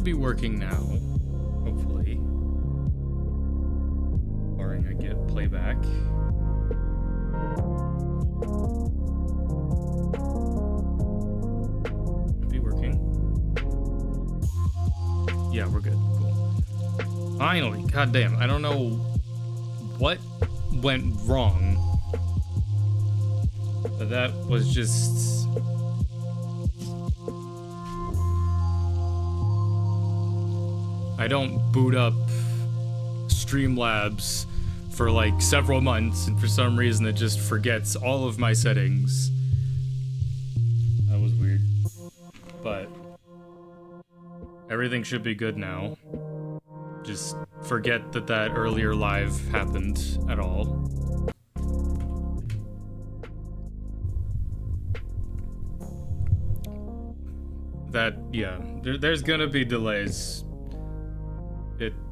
be working now, hopefully. Barring I get playback. Should be working. Yeah, we're good. Cool. Finally, goddamn, I don't know what went wrong, but that was just... I don't boot up Streamlabs for like several months, and for some reason it just forgets all of my settings. That was weird. But everything should be good now. Just forget that that earlier live happened at all. That, yeah, there's gonna be delays.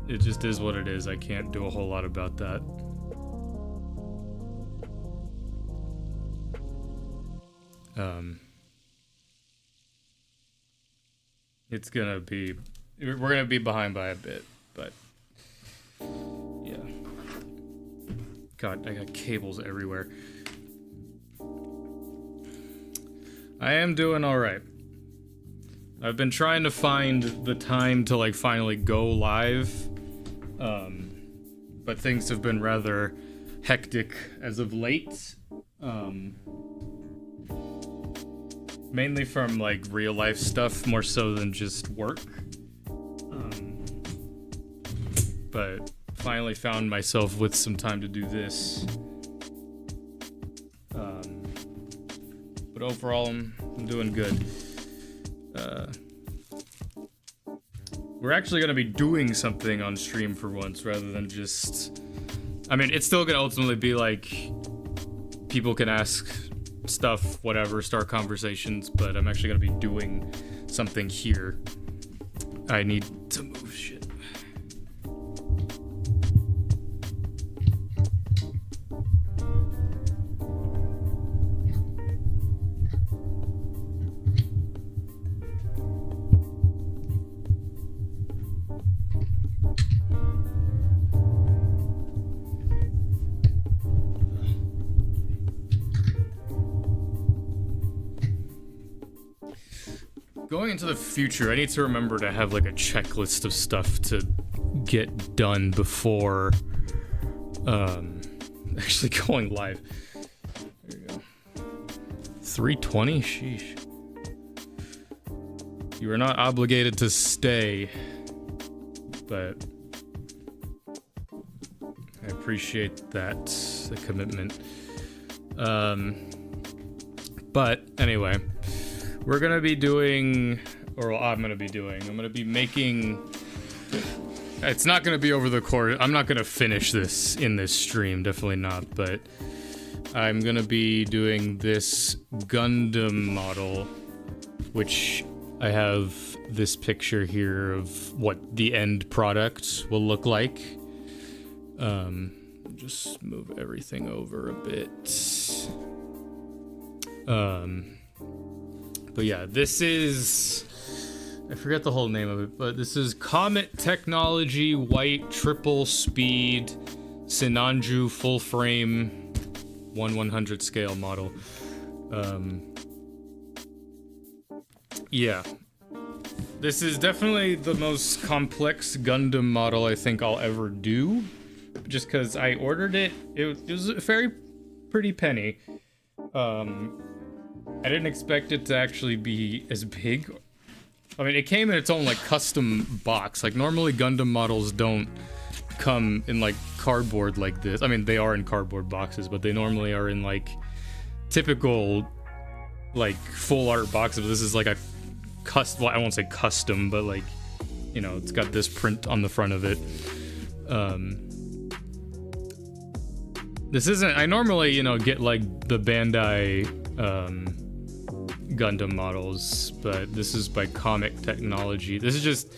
It just is what it is. I can't do a whole lot about that. It's gonna be... We're gonna be behind by a bit, but... Yeah. God, I got cables everywhere. I am doing alright. I've been trying to find the time to, like, finally go live. But things have been rather hectic as of late. Mainly from, like, real-life stuff, more so than just work. But finally found myself with some time to do this. But overall, I'm doing good. We're actually going to be doing something on stream for once, rather than just... I mean, it's still going to ultimately be like... People can ask stuff, whatever, start conversations, but I'm actually going to be doing something here. I need to move shit. Going into the future, I need to remember to have like a checklist of stuff to get done before actually going live. There you go. 3:20? Sheesh. You are not obligated to stay, but I appreciate that, the commitment. But anyway, we're gonna be doing, or I'm gonna be making, it's not gonna be over the course, I'm not gonna finish this in this stream, definitely not, but I'm gonna be doing this Gundam model, which I have this picture here of what the end product will look like. Just move everything over a bit. But yeah, this is, I forget the whole name of it, but this is Comet Technology White Triple Speed Sinanju Full Frame 1/100 scale model. Yeah. This is definitely the most complex Gundam model I think I'll ever do. Just because I ordered it, it was a very pretty penny. I didn't expect it to actually be as big. I mean, it came in its own, like, custom box. Like, normally Gundam models don't come in, like, cardboard like this. I mean, they are in cardboard boxes, but they normally are in, like, typical, like, full art boxes. This is, like, a custom, well, I won't say custom, but, like, you know, it's got this print on the front of it. This isn't, I normally, you know, get, like, the Bandai, Gundam models, but this is by Comet Technology. This is just,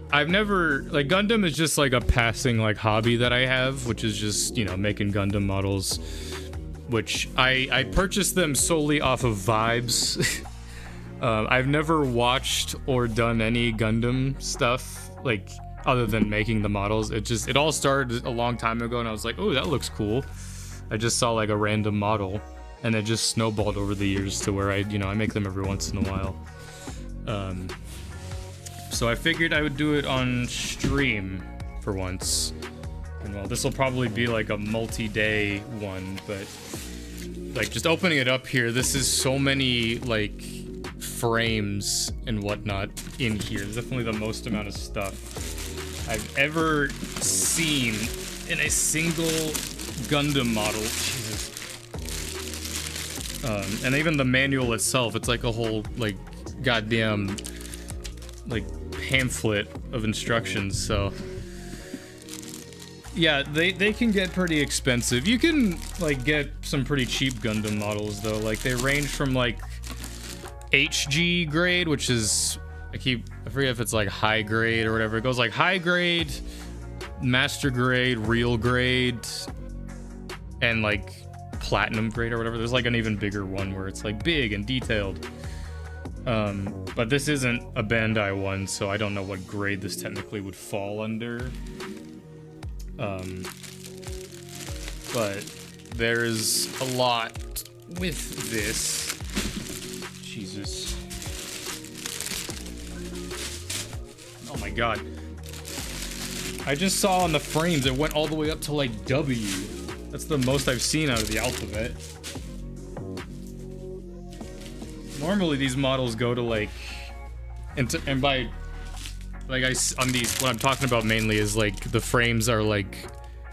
I've never, like, Gundam is just like a passing, like, hobby that I have, which is just, you know, making Gundam models, which I purchased them solely off of vibes. I've never watched or done any Gundam stuff, like, other than making the models. It all started a long time ago, and I was like, oh, that looks cool. I just saw, like, a random model, and it just snowballed over the years to where I make them every once in a while. So I figured I would do it on stream for once. And well, this will probably be like a multi-day one, but like just opening it up here, this is so many like frames and whatnot in here. There's definitely the most amount of stuff I've ever seen in a single Gundam model. Jesus. And even the manual itself, it's like a whole like goddamn like pamphlet of instructions. So yeah, they can get pretty expensive. You can like get some pretty cheap Gundam models though. Like they range from like HG grade, which is I forget if it's like high grade or whatever. It goes like high grade, master grade, real grade, and like platinum grade or whatever. There's like an even bigger one where it's like big and detailed. But this isn't a Bandai one, so I don't know what grade this technically would fall under. But there's a lot with this. Jesus. Oh my god. I just saw on the frames it went all the way up to like W. That's the most I've seen out of the alphabet. Normally these models go to like, and by like on these, what I'm talking about mainly is like the frames are like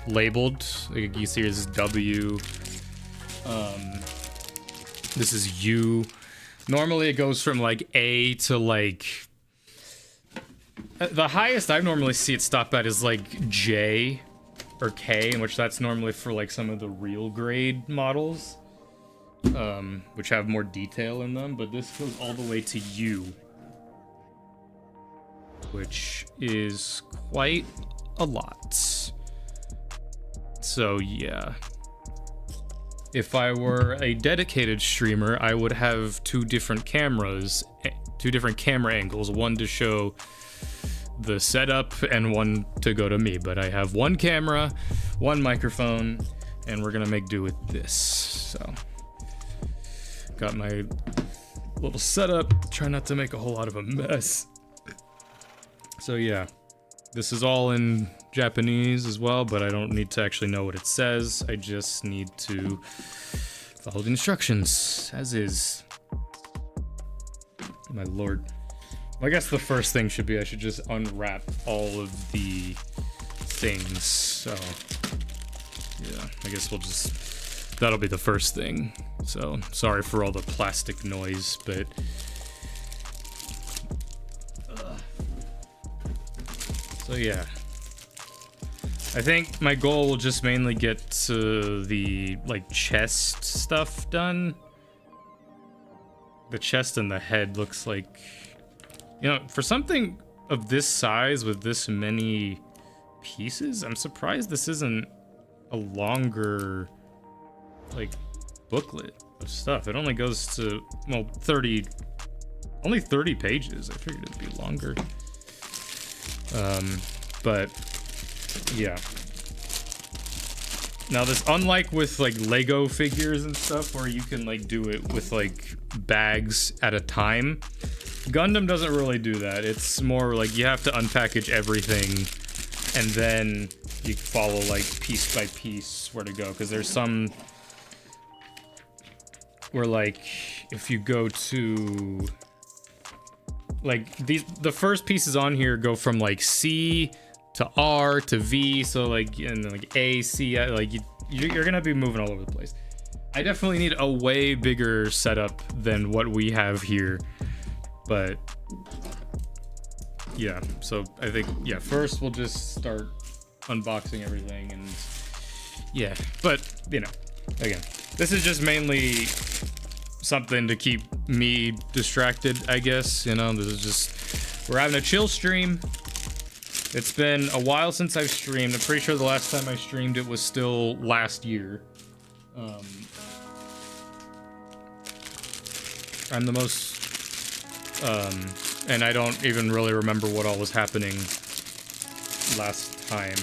labeled. Like you see this is W, this is U. Normally it goes from like A to like, the highest I normally see it stop at is like J or K, in which that's normally for like some of the real grade models. Which have more detail in them, but this goes all the way to U, which is quite a lot. So yeah, if I were a dedicated streamer, I would have two different camera angles, one to show the setup and one to go to me, but I have one camera, one microphone, and we're gonna make do with this. So got my little setup, try not to make a whole lot of a mess. So yeah, this is all in Japanese as well, but I don't need to actually know what it says. I just need to follow the instructions as is. My lord. Well, I guess the first thing should be I should just unwrap all of the things. So yeah, I guess that'll be the first thing. So sorry for all the plastic noise, but so yeah, I think my goal will just mainly get to the like chest stuff done. The chest and the head looks like, you know, for something of this size with this many pieces, I'm surprised this isn't a longer like booklet of stuff. It only goes to, well, only 30 pages. I figured it'd be longer. But yeah. Now this, unlike with like Lego figures and stuff where you can like do it with like bags at a time, Gundam doesn't really do that. It's more like you have to unpackage everything and then you follow like piece by piece where to go, because there's some where like if you go to like the first pieces on here go from like C to R to V, so like, and then like A, C, like you're gonna be moving all over the place. I definitely need a way bigger setup than what we have here, but yeah, so I think, yeah, first we'll just start unboxing everything, and yeah, but you know, again, this is just mainly something to keep me distracted, I guess. You know, this is just, we're having a chill stream. It's been a while since I've streamed. I'm pretty sure the last time I streamed it was still last year. I'm the most And I don't even really remember what all was happening last time.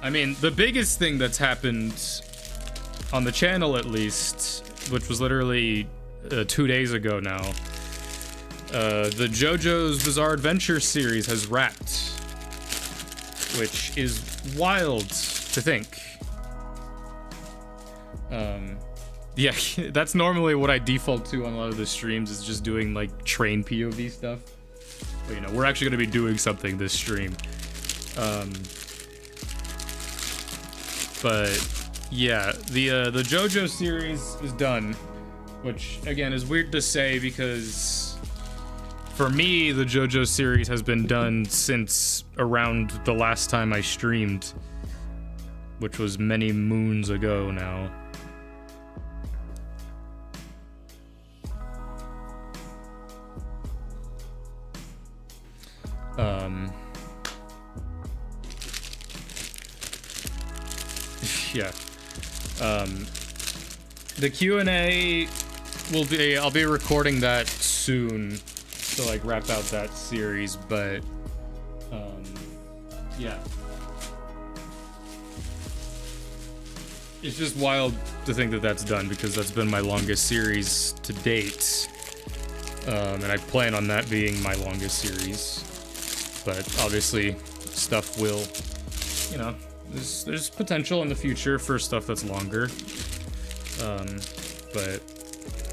I mean, the biggest thing that's happened on the channel, at least, which was literally 2 days ago now, the JoJo's Bizarre Adventure series has wrapped, which is wild to think. Yeah, that's normally what I default to on a lot of the streams, is just doing like train POV stuff. But you know, we're actually going to be doing something this stream. But yeah, the JoJo series is done, which again is weird to say because for me the JoJo series has been done since around the last time I streamed, which was many moons ago now. Yeah. The Q&A will be, I'll be recording that soon to like wrap out that series, but yeah. It's just wild to think that that's done because that's been my longest series to date. And I plan on that being my longest series. But obviously stuff will, you know, there's potential in the future for stuff that's longer. But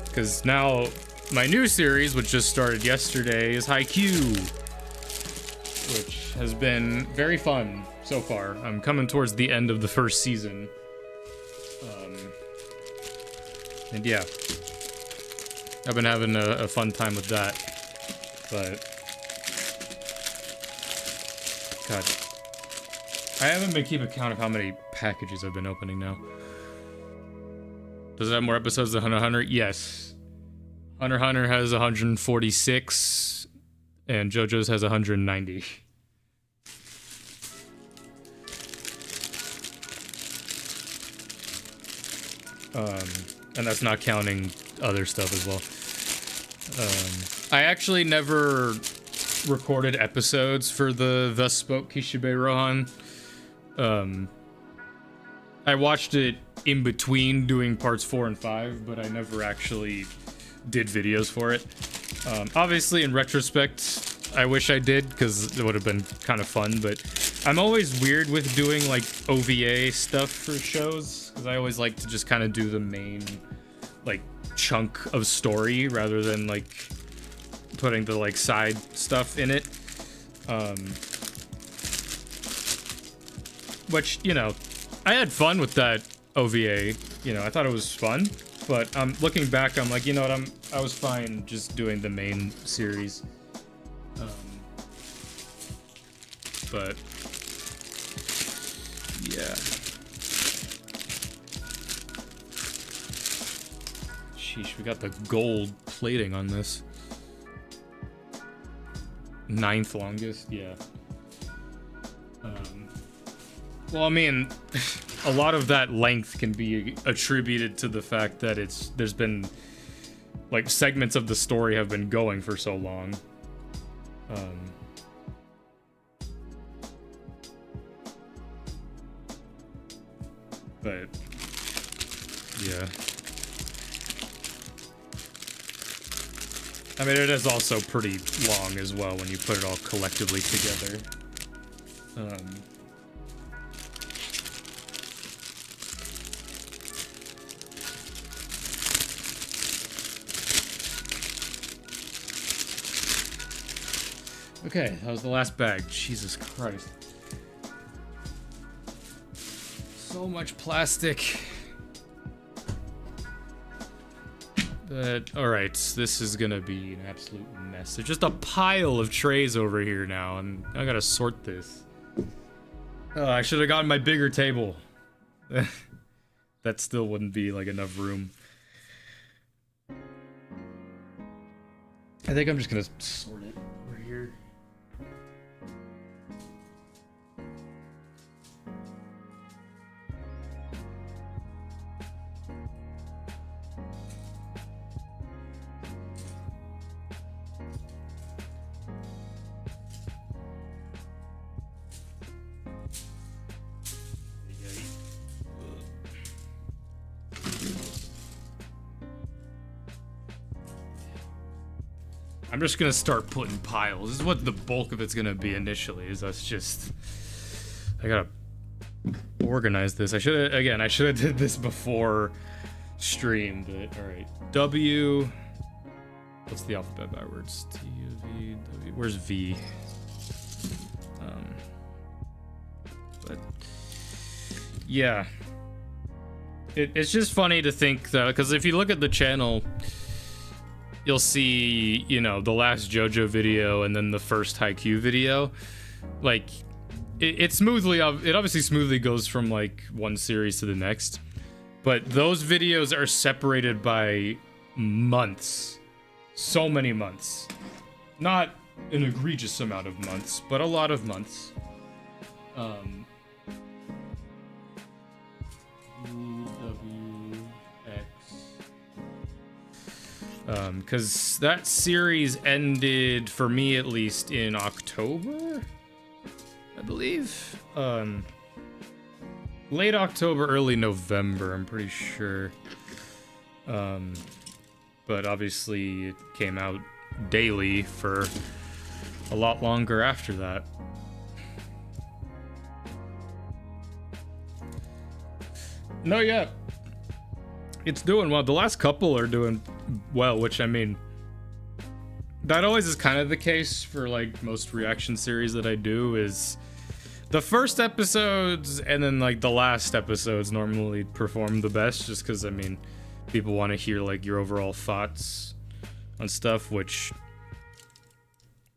because now my new series, which just started yesterday, is Haikyuu, which has been very fun so far. I'm coming towards the end of the first season. And yeah, I've been having a fun time with that. But God, I haven't been keeping count of how many packages I've been opening now. Does it have more episodes than Hunter x Hunter? Yes. Hunter x Hunter has 146, and JoJo's has 190. And that's not counting other stuff as well. I actually never recorded episodes for the Thus Spoke Kishibe Rohan. I watched it in between doing parts 4 and 5, but I never actually did videos for it. Obviously, in retrospect, I wish I did, because it would have been kind of fun, but I'm always weird with doing, like, OVA stuff for shows, because I always like to just kind of do the main, like, chunk of story, rather than, like, putting the, like, side stuff in it. Which, you know, I had fun with that OVA, you know, I thought it was fun, but looking back, I'm like, you know what, I was fine just doing the main series. But yeah. Sheesh, we got the gold plating on this. 9th longest, yeah. Well, I mean, a lot of that length can be attributed to the fact that there's been, like, segments of the story have been going for so long. But yeah. I mean, it is also pretty long as well when you put it all collectively together. Okay, that was the last bag. Jesus Christ. So much plastic. But, alright, this is gonna be an absolute mess. There's just a pile of trays over here now, and I gotta sort this. I should have gotten my bigger table. That still wouldn't be, like, enough room. I think I'm just gonna sort it over here. I'm just gonna start putting piles. This is what the bulk of it's gonna be initially. Is us just. I gotta organize this. I should have did this before stream, but all right. W. What's the alphabet backwards? T U V W. Where's V? But yeah, it's just funny to think that, because if you look at the channel, you'll see, you know, the last JoJo video and then the first Haikyuu video. Like, it obviously smoothly goes from like one series to the next, but those videos are separated by months, so many months, not an egregious amount of months, but a lot of months. Because that series ended, for me at least, in October, I believe. Late October, early November, I'm pretty sure. But obviously it came out daily for a lot longer after that. No, yeah. It's doing well. The last couple are doing well, which, I mean, that always is kind of the case for like most reaction series that I do, is the first episodes and then like the last episodes normally perform the best, just because, I mean, people want to hear like your overall thoughts on stuff, which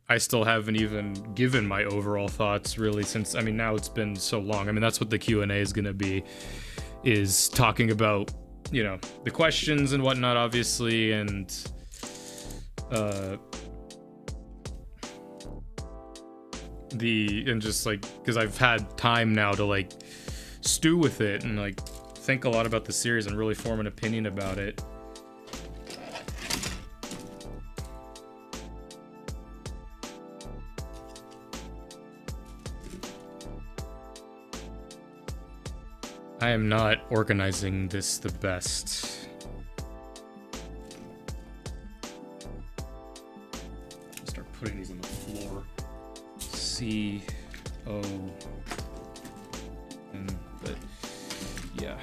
I still haven't even given my overall thoughts really, since, I mean, now it's been so long. I mean, that's what the Q&A is going to be, is talking about, you know, the questions and whatnot, obviously, and just like, because I've had time now to like stew with it and like think a lot about the series and really form an opinion about it. I am not organizing this the best. I'll start putting these on the floor. C O N, but yeah.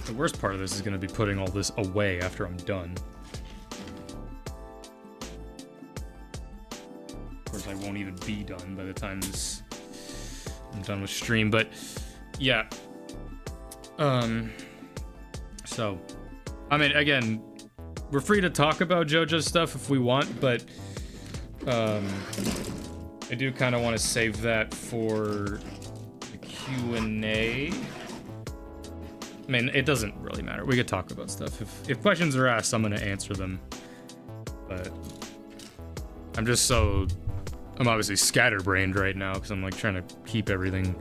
The worst part of this is going to be putting all this away after I'm done. Of course, I won't even be done by the time I'm done with stream, but yeah. So, I mean, again, we're free to talk about JoJo stuff if we want, but I do kind of want to save that for the Q&A. I mean, it doesn't really matter. We could talk about stuff. If questions are asked, I'm going to answer them. But I'm obviously scatterbrained right now because I'm like trying to keep everything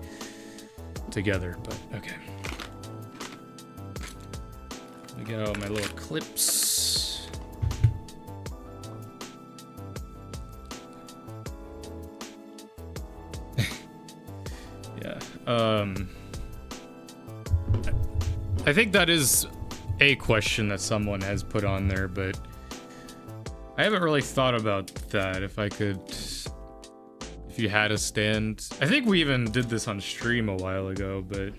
together, but okay. Let me get out my little clips. Yeah. I think that is a question that someone has put on there, but I haven't really thought about that. If you had a stand, I think we even did this on stream a while ago, but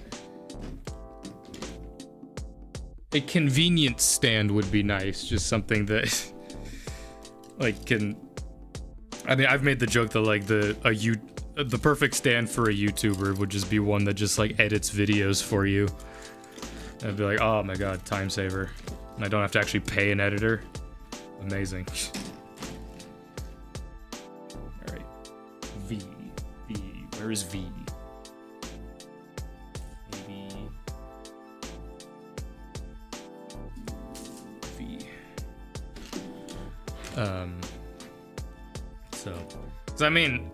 a convenient stand would be nice. Just something that like I mean, I've made the joke that like the perfect stand for a YouTuber would just be one that just like edits videos for you. And I'd be like, oh my god, time saver. And I don't have to actually pay an editor. Amazing. Alright. V. Where is V? Maybe. V. So I mean,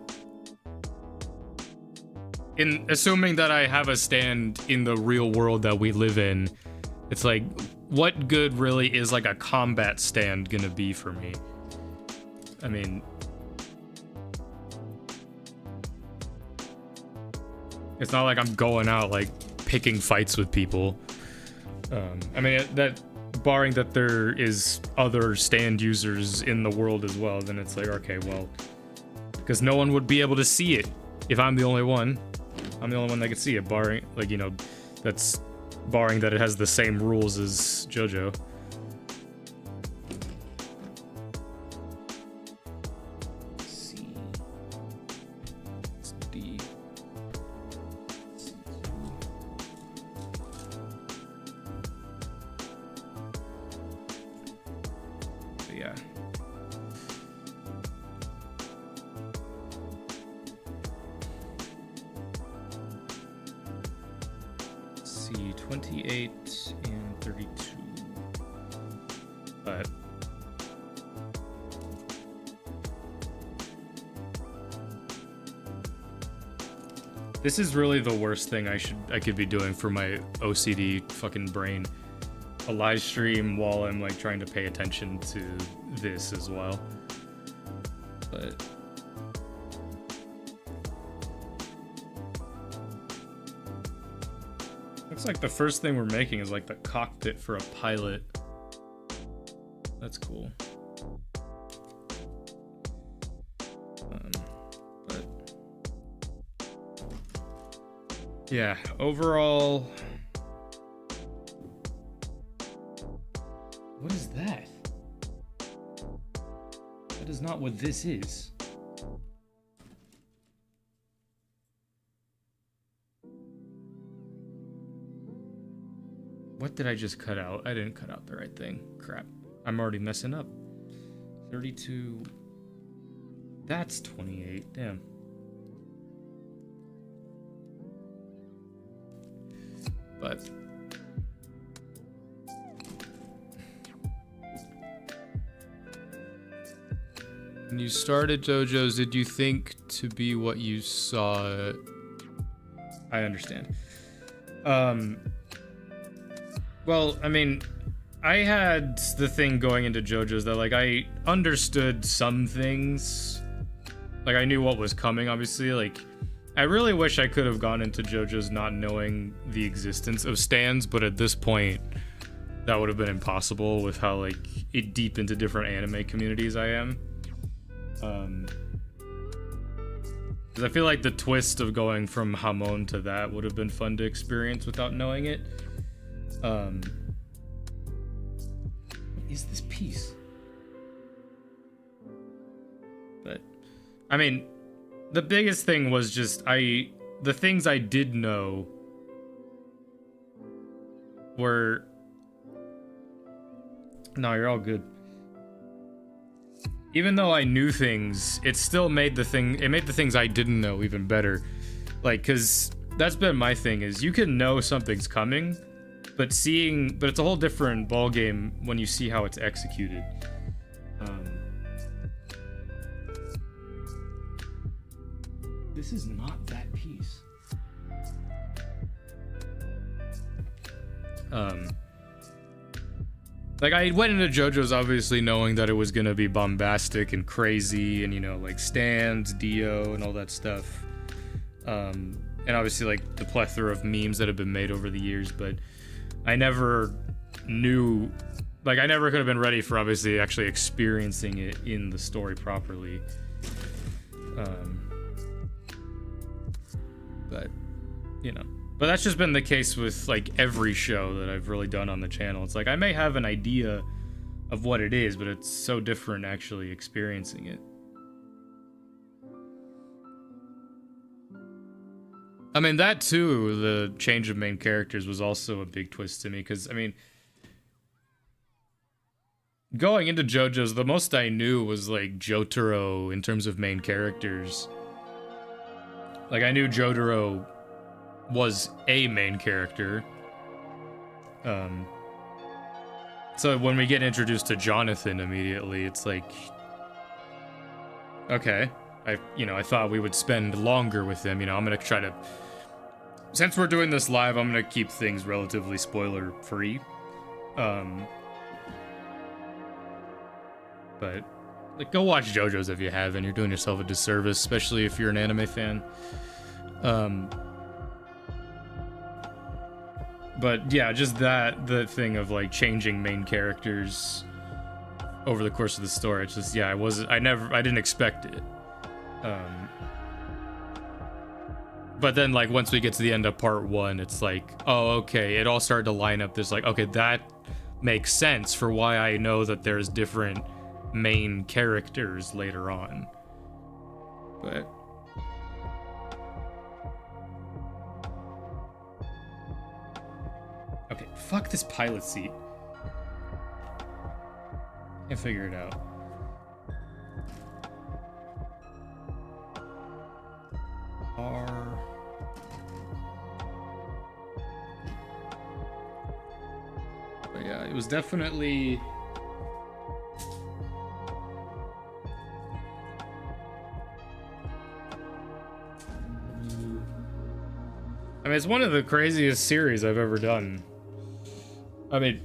in assuming that I have a stand in the real world that we live in, it's like, what good really is like a combat stand gonna be for me? I mean, it's not like I'm going out like picking fights with people. I mean, that barring that there is other stand users in the world as well, then it's like, okay, well, because no one would be able to see it if I'm the only one. I'm the only one that can see it, barring, like, you know, that's barring that it has the same rules as JoJo. This is really the worst thing I could be doing for my OCD fucking brain. A live stream while I'm like trying to pay attention to this as well. But looks like the first thing we're making is like the cockpit for a pilot. That's cool. Yeah, overall... What is that? That is not what this is. What did I just cut out? I didn't cut out the right thing. Crap. I'm already messing up. 32... That's 28. Damn. But when you started JoJo's, did you think to be what you saw? I understand. Well, I mean, I had the thing going into JoJo's that like I understood some things. Like I knew what was coming, obviously, like I really wish I could have gone into JoJo's not knowing the existence of stands, but at this point, that would have been impossible with how like deep into different anime communities I am. Because I feel like the twist of going from Hamon to that would have been fun to experience without knowing it. What is this piece? But, I mean... The biggest thing was just, the things I did know were... No, you're all good. Even though I knew things, it still made the things I didn't know even better. Like, cause that's been my thing, is you can know something's coming, but it's a whole different ballgame when you see how it's executed. This is not that piece. Like I went into JoJo's obviously knowing that it was gonna be bombastic and crazy and, you know, like stands, Dio and all that stuff. And obviously like the plethora of memes that have been made over the years, but I never knew, like I never could have been ready for obviously actually experiencing it in the story properly. But, you know, but that's just been the case with like every show that I've really done on the channel. It's like I may have an idea of what it is, but it's so different actually experiencing it. I mean, that too, the change of main characters was also a big twist to me, because, I mean, going into JoJo's, the most I knew was like Jotaro in terms of main characters. Like, I knew Jotaro was a main character. So when we get introduced to Jonathan immediately, it's like, okay, I thought we would spend longer with him. You know, I'm gonna try to, since we're doing this live, I'm gonna keep things relatively spoiler free. But like, go watch JoJo's if you haven't. You're doing yourself a disservice, especially if you're an anime fan. But yeah, just the thing of like changing main characters over the course of the story. It's just, yeah, I didn't expect it. But then like once we get to the end of part 1, it's like, oh, okay, it all started to line up. There's like, okay, that makes sense for why I know that there's different main characters later on. But okay, fuck this pilot seat. Can't figure it out. But yeah, it was definitely I mean, it's one of the craziest series I've ever done. I mean,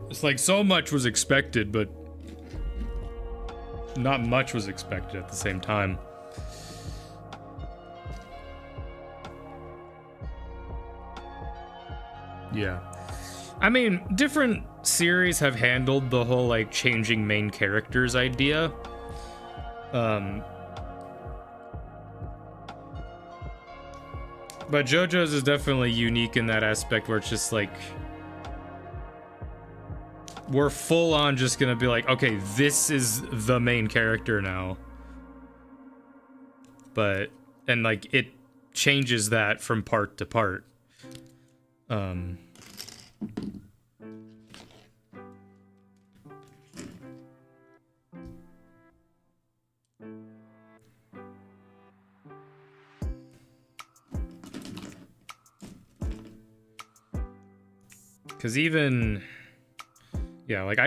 it's like so much was expected, but not much was expected at the same time. Yeah. I mean, different series have handled the whole, like, changing main characters idea. But JoJo's is definitely unique in that aspect where it's just like, we're full on just gonna be like, okay, this is the main character now. But, and like, it changes that from part to part. Because even, yeah, like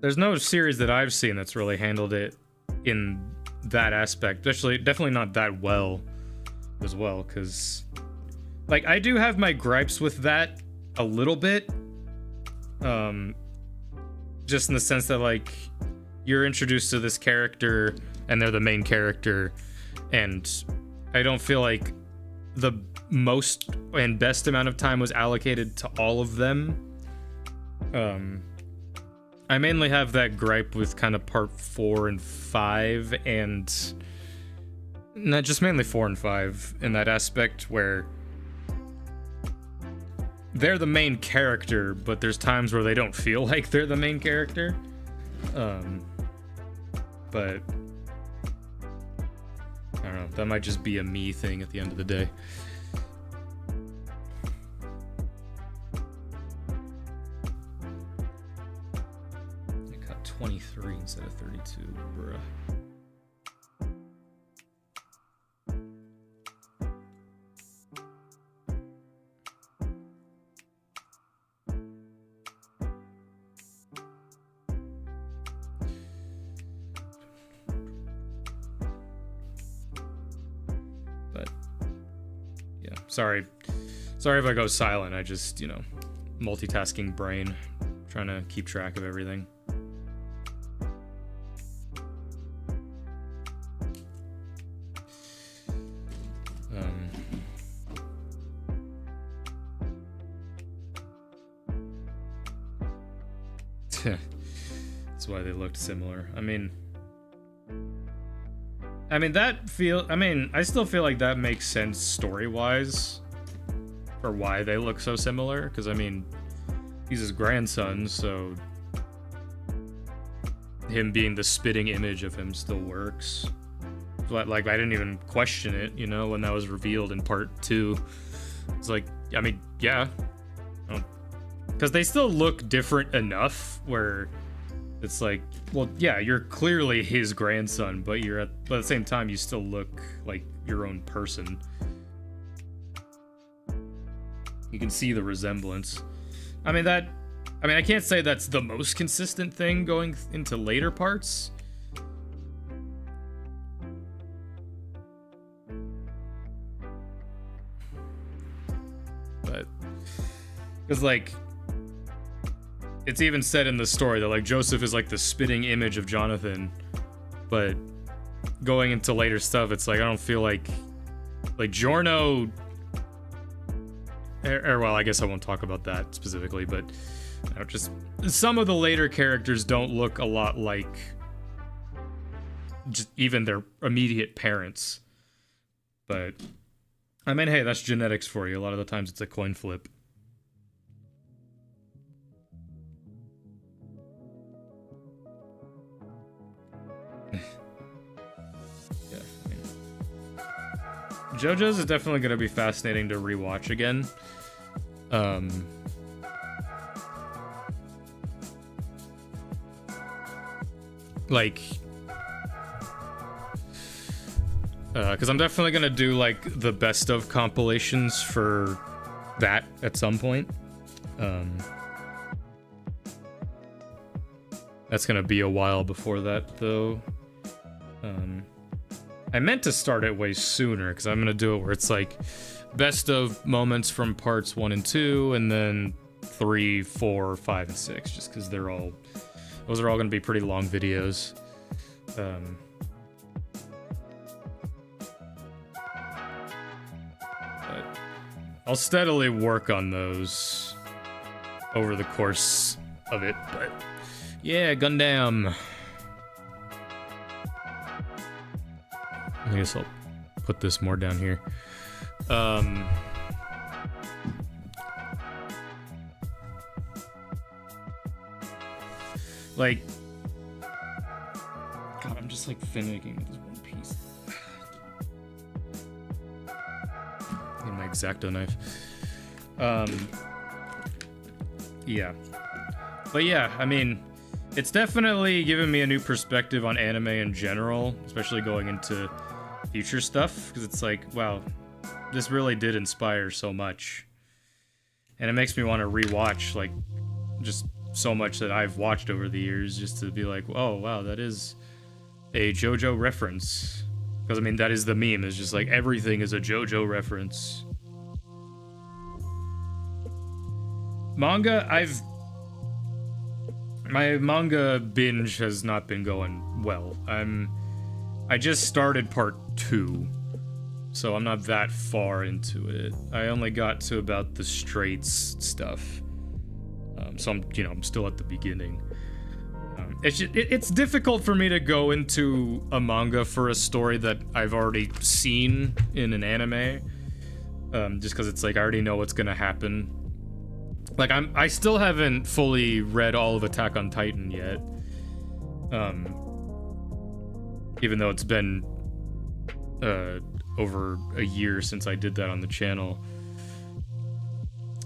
there's no series that I've seen that's really handled it in that aspect. Especially, definitely not that well as well, because, like, I do have my gripes with that a little bit. Just in the sense that, like, you're introduced to this character and they're the main character, and I don't feel like the most and best amount of time was allocated to all of them. I mainly have that gripe with kind of part 4 and 5, and not just mainly 4 and 5 in that aspect where they're the main character, but there's times where they don't feel like they're the main character. But I don't know, that might just be a me thing at the end of the day. I got 23 instead of 32, bruh. Sorry if I go silent. I just, you know, multitasking brain, trying to keep track of everything. That's why they looked similar. I mean, I still feel like that makes sense story-wise for why they look so similar, because, I mean, he's his grandson, so him being the spitting image of him still works. But, like, I didn't even question it, you know, when that was revealed in part 2. It's like, I mean, yeah. Because they still look different enough where it's like, well, yeah, you're clearly his grandson, but at the same time, you still look like your own person. You can see the resemblance. I can't say that's the most consistent thing going into later parts. But, because, like, it's even said in the story that, like, Joseph is like the spitting image of Jonathan, but going into later stuff, it's like I don't feel like Giorno. Well, I guess I won't talk about that specifically, but just some of the later characters don't look a lot like just even their immediate parents. But I mean, hey, that's genetics for you. A lot of the times it's a coin flip. Yeah, I mean, JoJo's is definitely going to be fascinating to rewatch again. Like, because I'm definitely gonna do like the best of compilations for that at some point. That's gonna be a while before that though. I meant to start it way sooner because I'm gonna do it where it's like best of moments from parts 1 and 2, and then 3, 4, 5, and 6, just because those are all gonna be pretty long videos. But I'll steadily work on those over the course of it, but yeah, Gundam. I guess I'll put this more down here. Like, God, I'm just like finicking with this one piece. Need my X-Acto knife. Yeah. But yeah, I mean, it's definitely given me a new perspective on anime in general, especially going into future stuff, because it's like, wow, this really did inspire so much. And it makes me want to rewatch, like, just so much that I've watched over the years, just to be like, oh, wow, that is a JoJo reference. Because, I mean, that is the meme, it's just like, everything is a JoJo reference. Manga, my manga binge has not been going well. I just started part 2, so I'm not that far into it. I only got to about the Straits stuff, so I'm still at the beginning. It's difficult for me to go into a manga for a story that I've already seen in an anime, just because it's like I already know what's gonna happen. Like I still haven't fully read all of Attack on Titan yet. Even though it's been over a year since I did that on the channel.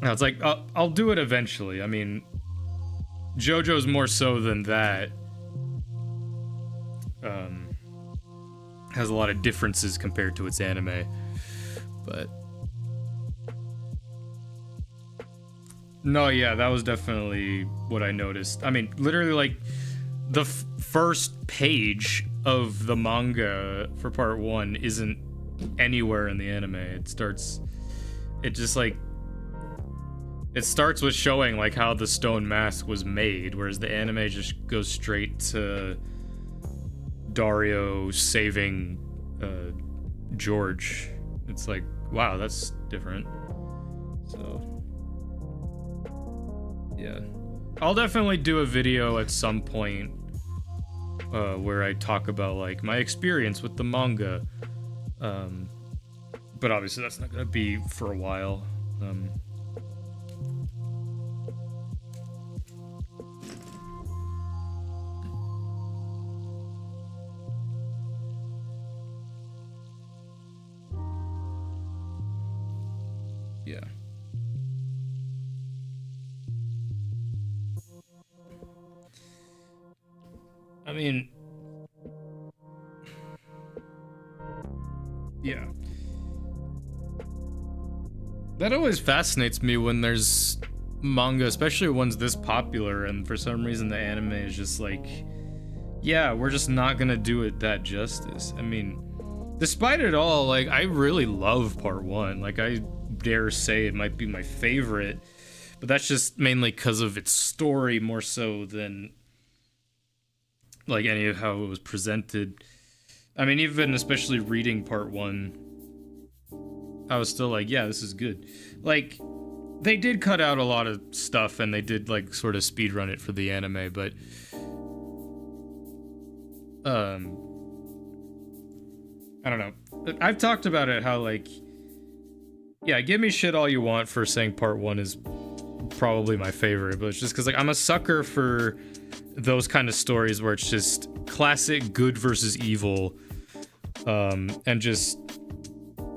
Now it's like I'll do it eventually. I mean, JoJo's more so than that. Has a lot of differences compared to its anime, but no, yeah, that was definitely what I noticed. I mean, literally, like, the first page of the manga for part 1 isn't anywhere in the anime. It starts with showing, like, how the stone mask was made, whereas the anime just goes straight to Dario saving George. It's like, wow, that's different. So yeah, I'll definitely do a video at some point where I talk about, like, my experience with the manga, but obviously that's not gonna be for a while. Yeah. I mean, yeah. That always fascinates me when there's manga, especially ones this popular, and for some reason the anime is just like, yeah, we're just not gonna do it that justice. I mean, despite it all, like, I really love part 1. Like, I dare say it might be my favorite, but that's just mainly because of its story more so than like any of how it was presented. I mean, even especially reading part 1, I was still like, yeah, this is good. Like, they did cut out a lot of stuff, and they did, like, sort of speedrun it for the anime, but... I don't know. I've talked about it, how, like... Yeah, give me shit all you want for saying part 1 is probably my favorite, but it's just because, like, I'm a sucker for those kind of stories where it's just classic good versus evil, and just...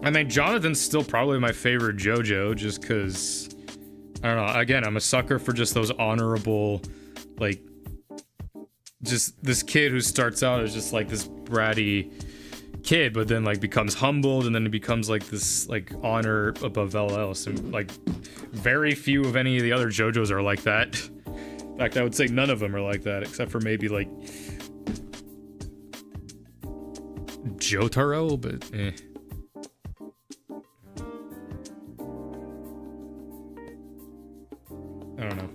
I mean, Jonathan's still probably my favorite JoJo, just because... I don't know, again, I'm a sucker for just those honorable, like... Just this kid who starts out as just, like, this bratty kid, but then, like, becomes humbled, and then he becomes, like, this, like, honor above all else, and, like, very few of any of the other JoJos are like that. In fact, I would say none of them are like that, except for maybe, like... Jotaro, but, eh. I don't know.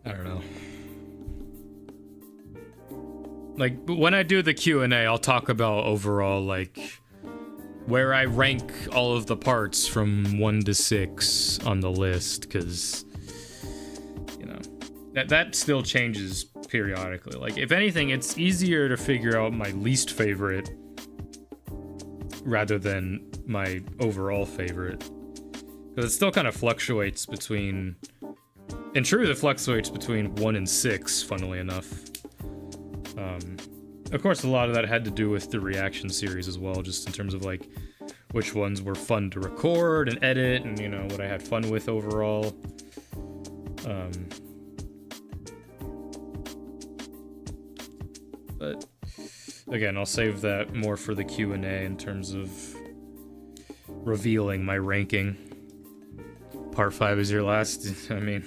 I don't know. Like, when I do the Q&A, I'll talk about overall, like, where I rank all of the parts from 1 to 6 on the list, because, you know, that still changes periodically. Like, if anything, it's easier to figure out my least favorite rather than my overall favorite, because it still kind of fluctuates between... In truth, it fluctuates between 1 and 6, funnily enough. Of course, a lot of that had to do with the reaction series as well, just in terms of, like, which ones were fun to record and edit, and, you know, what I had fun with overall. But, again, I'll save that more for the Q&A in terms of revealing my ranking. Part 5 is your last, I mean...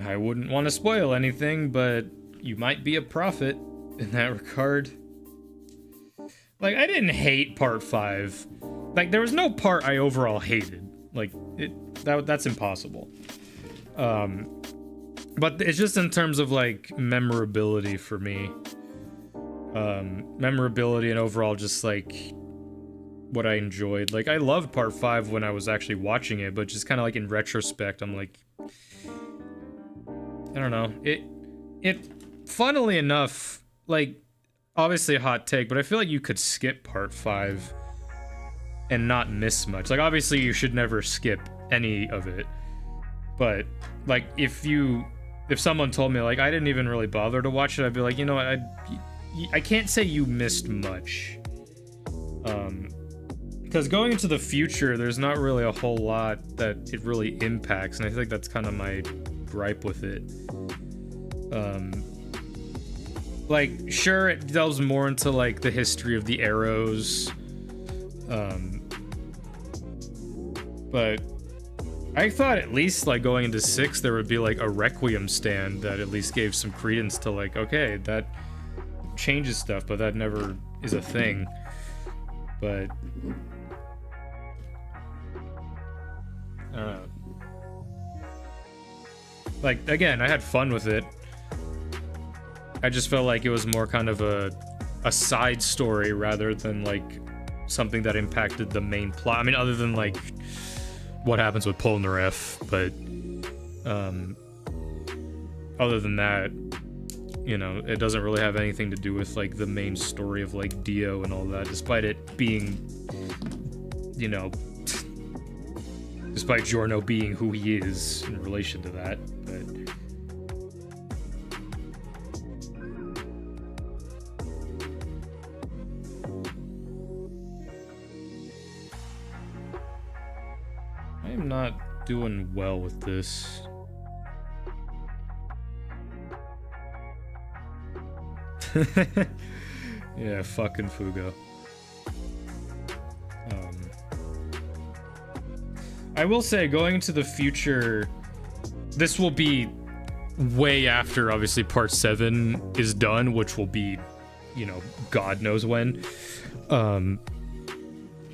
I wouldn't want to spoil anything, but you might be a prophet in that regard. Like, I didn't hate part 5. Like, there was no part I overall hated. Like, that's impossible. But it's just in terms of, like, memorability for me. Memorability and overall just, like, what I enjoyed. Like, I loved part 5 when I was actually watching it, but just kind of, like, in retrospect, I'm like... I don't know. It, funnily enough, like, obviously a hot take, but I feel like you could skip part 5 and not miss much. Like, obviously you should never skip any of it, but, like, if someone told me, like, I didn't even really bother to watch it, I'd be like, you know what, I can't say you missed much. Because going into the future, there's not really a whole lot that it really impacts, and I think that's kind of my gripe with it. Like, sure, it delves more into, like, the history of the arrows, but I thought at least, like, going into 6, there would be, like, a Requiem stand that at least gave some credence to, like, okay, that changes stuff, but that never is a thing. But I don't know. Like, again, I had fun with it. I just felt like it was more kind of a side story rather than, like, something that impacted the main plot. I mean, other than, like, what happens with Polnareff, but, other than that, you know, it doesn't really have anything to do with, like, the main story of, like, Dio and all that, despite it being, you know, despite Giorno being who he is in relation to that, but... I am not doing well with this. Yeah, fucking Fugo. I will say, going into the future, this will be way after, obviously, part 7 is done, which will be, you know, God knows when.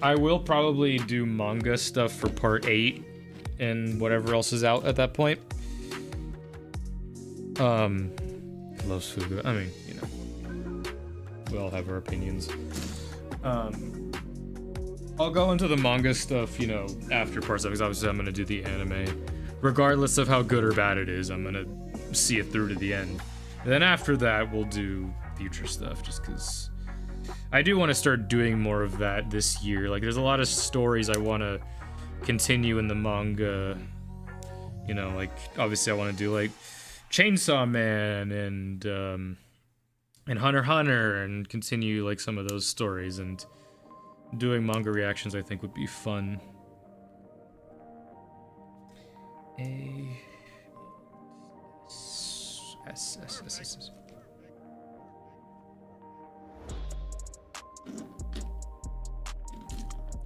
I will probably do manga stuff for part 8 and whatever else is out at that point. Loves Fugu. I mean, you know, we all have our opinions. I'll go into the manga stuff, you know, after part 7, because obviously I'm gonna do the anime. Regardless of how good or bad it is, I'm gonna see it through to the end. And then after that, we'll do future stuff, just because I do want to start doing more of that this year. Like, there's a lot of stories I want to continue in the manga. You know, like, obviously I want to do, like, Chainsaw Man and Hunter x Hunter and continue, like, some of those stories. And doing manga reactions, I think, would be fun. S.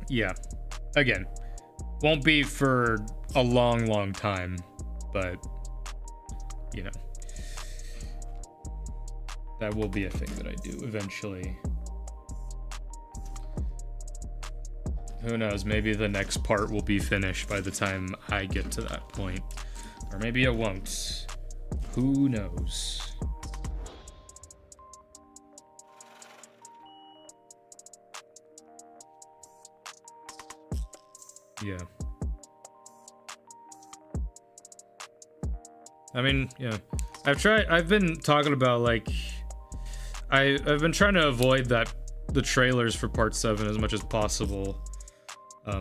Yeah. Again, won't be for a long time, but, you know, that will be a thing that I do eventually. Who knows, maybe the next part will be finished by the time I get to that point. Or maybe it won't. Who knows? Yeah. I mean, yeah. I've been talking about, like, I've been trying to avoid the trailers for part 7 as much as possible.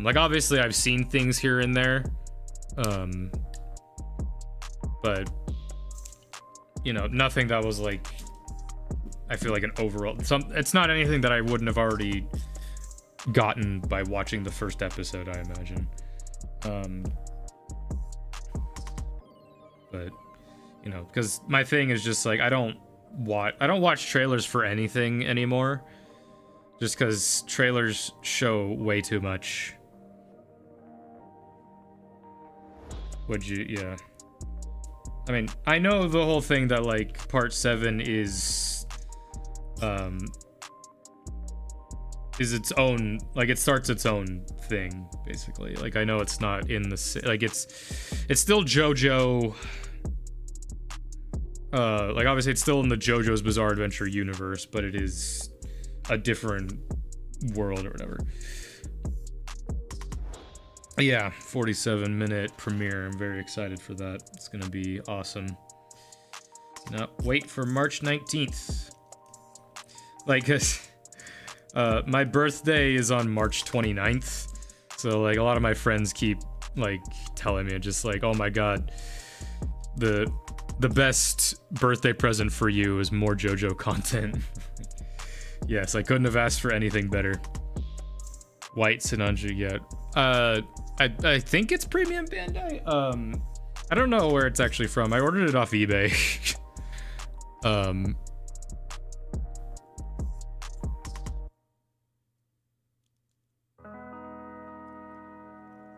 Like, obviously I've seen things here and there. But, you know, nothing that was, like, I feel like an overall, it's not anything that I wouldn't have already gotten by watching the first episode, I imagine. But, you know, because my thing is just, like, I don't watch trailers for anything anymore, just because trailers show way too much. Yeah. I mean, I know the whole thing that, like, part 7 is its own, like, it starts its own thing, basically. Like, I know it's not in the, like, it's still JoJo. Like, obviously it's still in the JoJo's Bizarre Adventure universe, but it is a different world or whatever. Yeah, 47-minute premiere. I'm very excited for that. It's gonna be awesome. Now, wait for March 19th. Like, my birthday is on March 29th. So, like, a lot of my friends keep, like, telling me, just like, oh my god, the best birthday present for you is more JoJo content. Yes, I couldn't have asked for anything better. White Sinanju yet. I think it's premium Bandai. I don't know where it's actually from. I ordered it off eBay.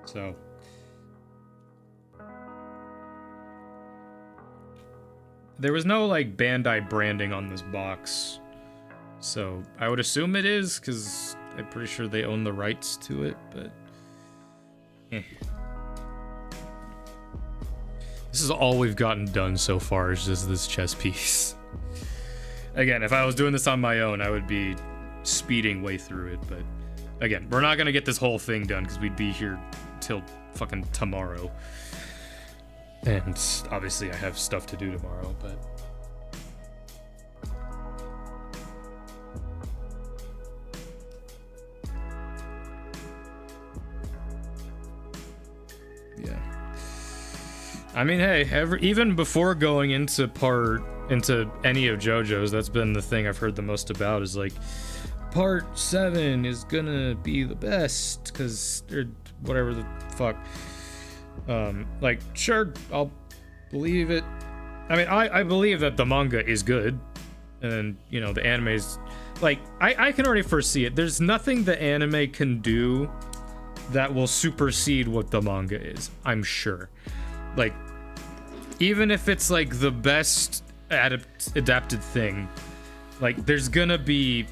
So there was no, like, Bandai branding on this box, so I would assume it is, because I'm pretty sure they own the rights to it, but This is all we've gotten done so far, is just this chess piece. Again, if I was doing this on my own, I would be speeding way through it, but again, we're not gonna get this whole thing done, because we'd be here till fucking tomorrow. And obviously I have stuff to do tomorrow, but yeah. I mean, hey, even before going into any of JoJo's, that's been the thing I've heard the most about, is like, part 7 is gonna be the best, because they're whatever the fuck. Like, sure, I'll believe it. I mean, I believe that the manga is good, and, you know, the anime's, like, I can already foresee it. There's nothing the anime can do that will supersede what the manga is, I'm sure. Like, even if it's, like, the best adapted thing, like, there's gonna be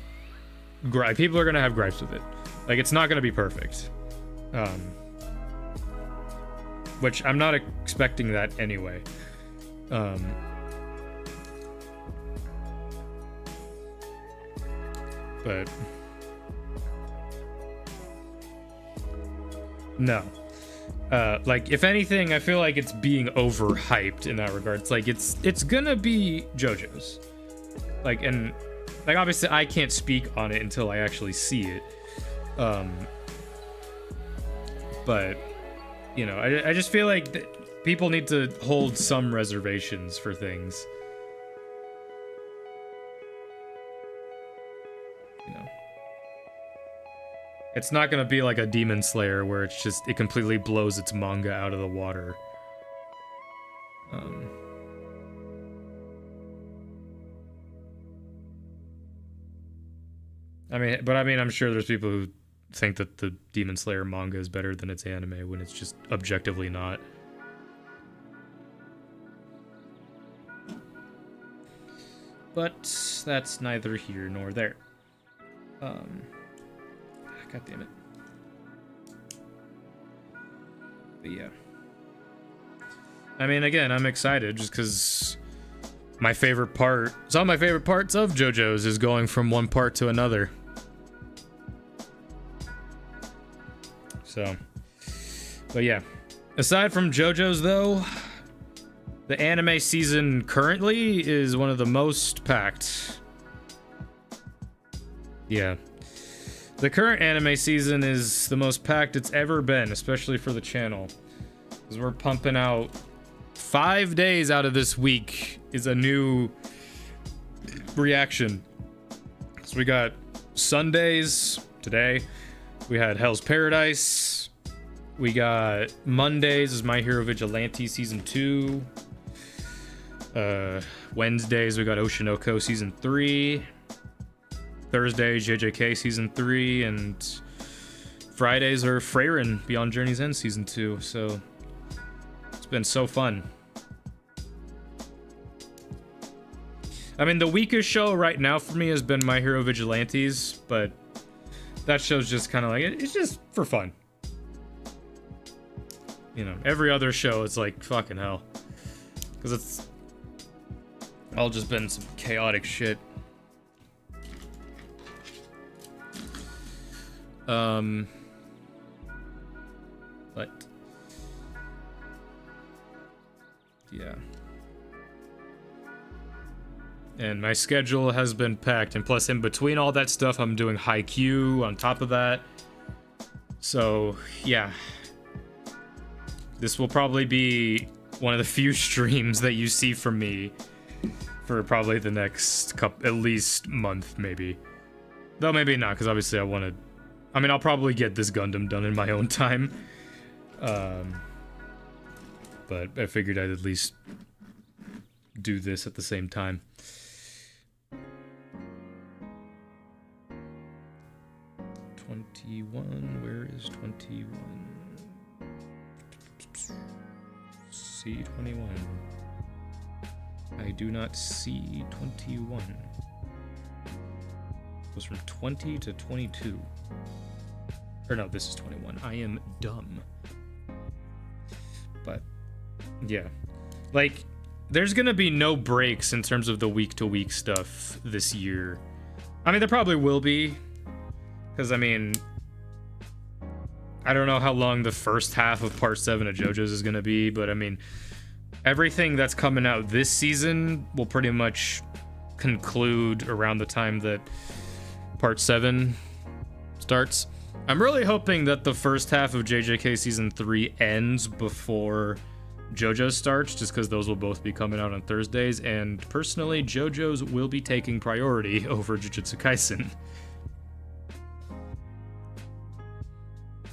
people are gonna have gripes with it. Like, it's not gonna be perfect. Which I'm not expecting that anyway. But no. Like, if anything, I feel like it's being overhyped in that regard. It's like, it's gonna be JoJo's. Like, and like, obviously I can't speak on it until I actually see it. But you know, I just feel like people need to hold some reservations for things. You know, it's not gonna be like a Demon Slayer where it's just, it completely blows its manga out of the water. I mean, I'm sure there's people who think that the Demon Slayer manga is better than its anime when it's just objectively not. But that's neither here nor there. God damn it. But yeah. I mean, again, I'm excited just because some of my favorite parts of JoJo's is going from one part to another. So, but yeah. Aside from JoJo's though, the anime season currently is one of the most packed. Yeah. The current anime season is the most packed it's ever been, especially for the channel. Because we're pumping out 5 days out of this week is a new reaction. So we got Sundays today. We had Hell's Paradise. We got Mondays is My Hero Vigilante Season 2. Wednesdays we got Oshinoko Season 3. Thursday, JJK Season 3. And Fridays are Freyrin Beyond Journey's End Season 2. So it's been so fun. I mean, the weakest show right now for me has been My Hero Vigilantes, but that show's just kind of like, it's just for fun. You know, every other show, it's like, fucking hell. Because it's all just been some chaotic shit. But yeah. And my schedule has been packed, and plus in between all that stuff, I'm doing Haikyuu on top of that. So, yeah. This will probably be one of the few streams that you see from me for probably the next at least month, maybe. Though maybe not, because obviously I'll probably get this Gundam done in my own time. But I figured I'd at least do this at the same time. 21, where is 21? See 21. I do not see 21. It was from 20 to 22. Or no, this is 21. I am dumb. But, yeah. Like, there's gonna be no breaks in terms of the week-to-week stuff this year. I mean, there probably will be. Because, I mean, I don't know how long the first half of Part 7 of JoJo's is going to be, but, I mean, everything that's coming out this season will pretty much conclude around the time that Part 7 starts. I'm really hoping that the first half of JJK Season 3 ends before JoJo's starts, just because those will both be coming out on Thursdays, and personally, JoJo's will be taking priority over Jujutsu Kaisen.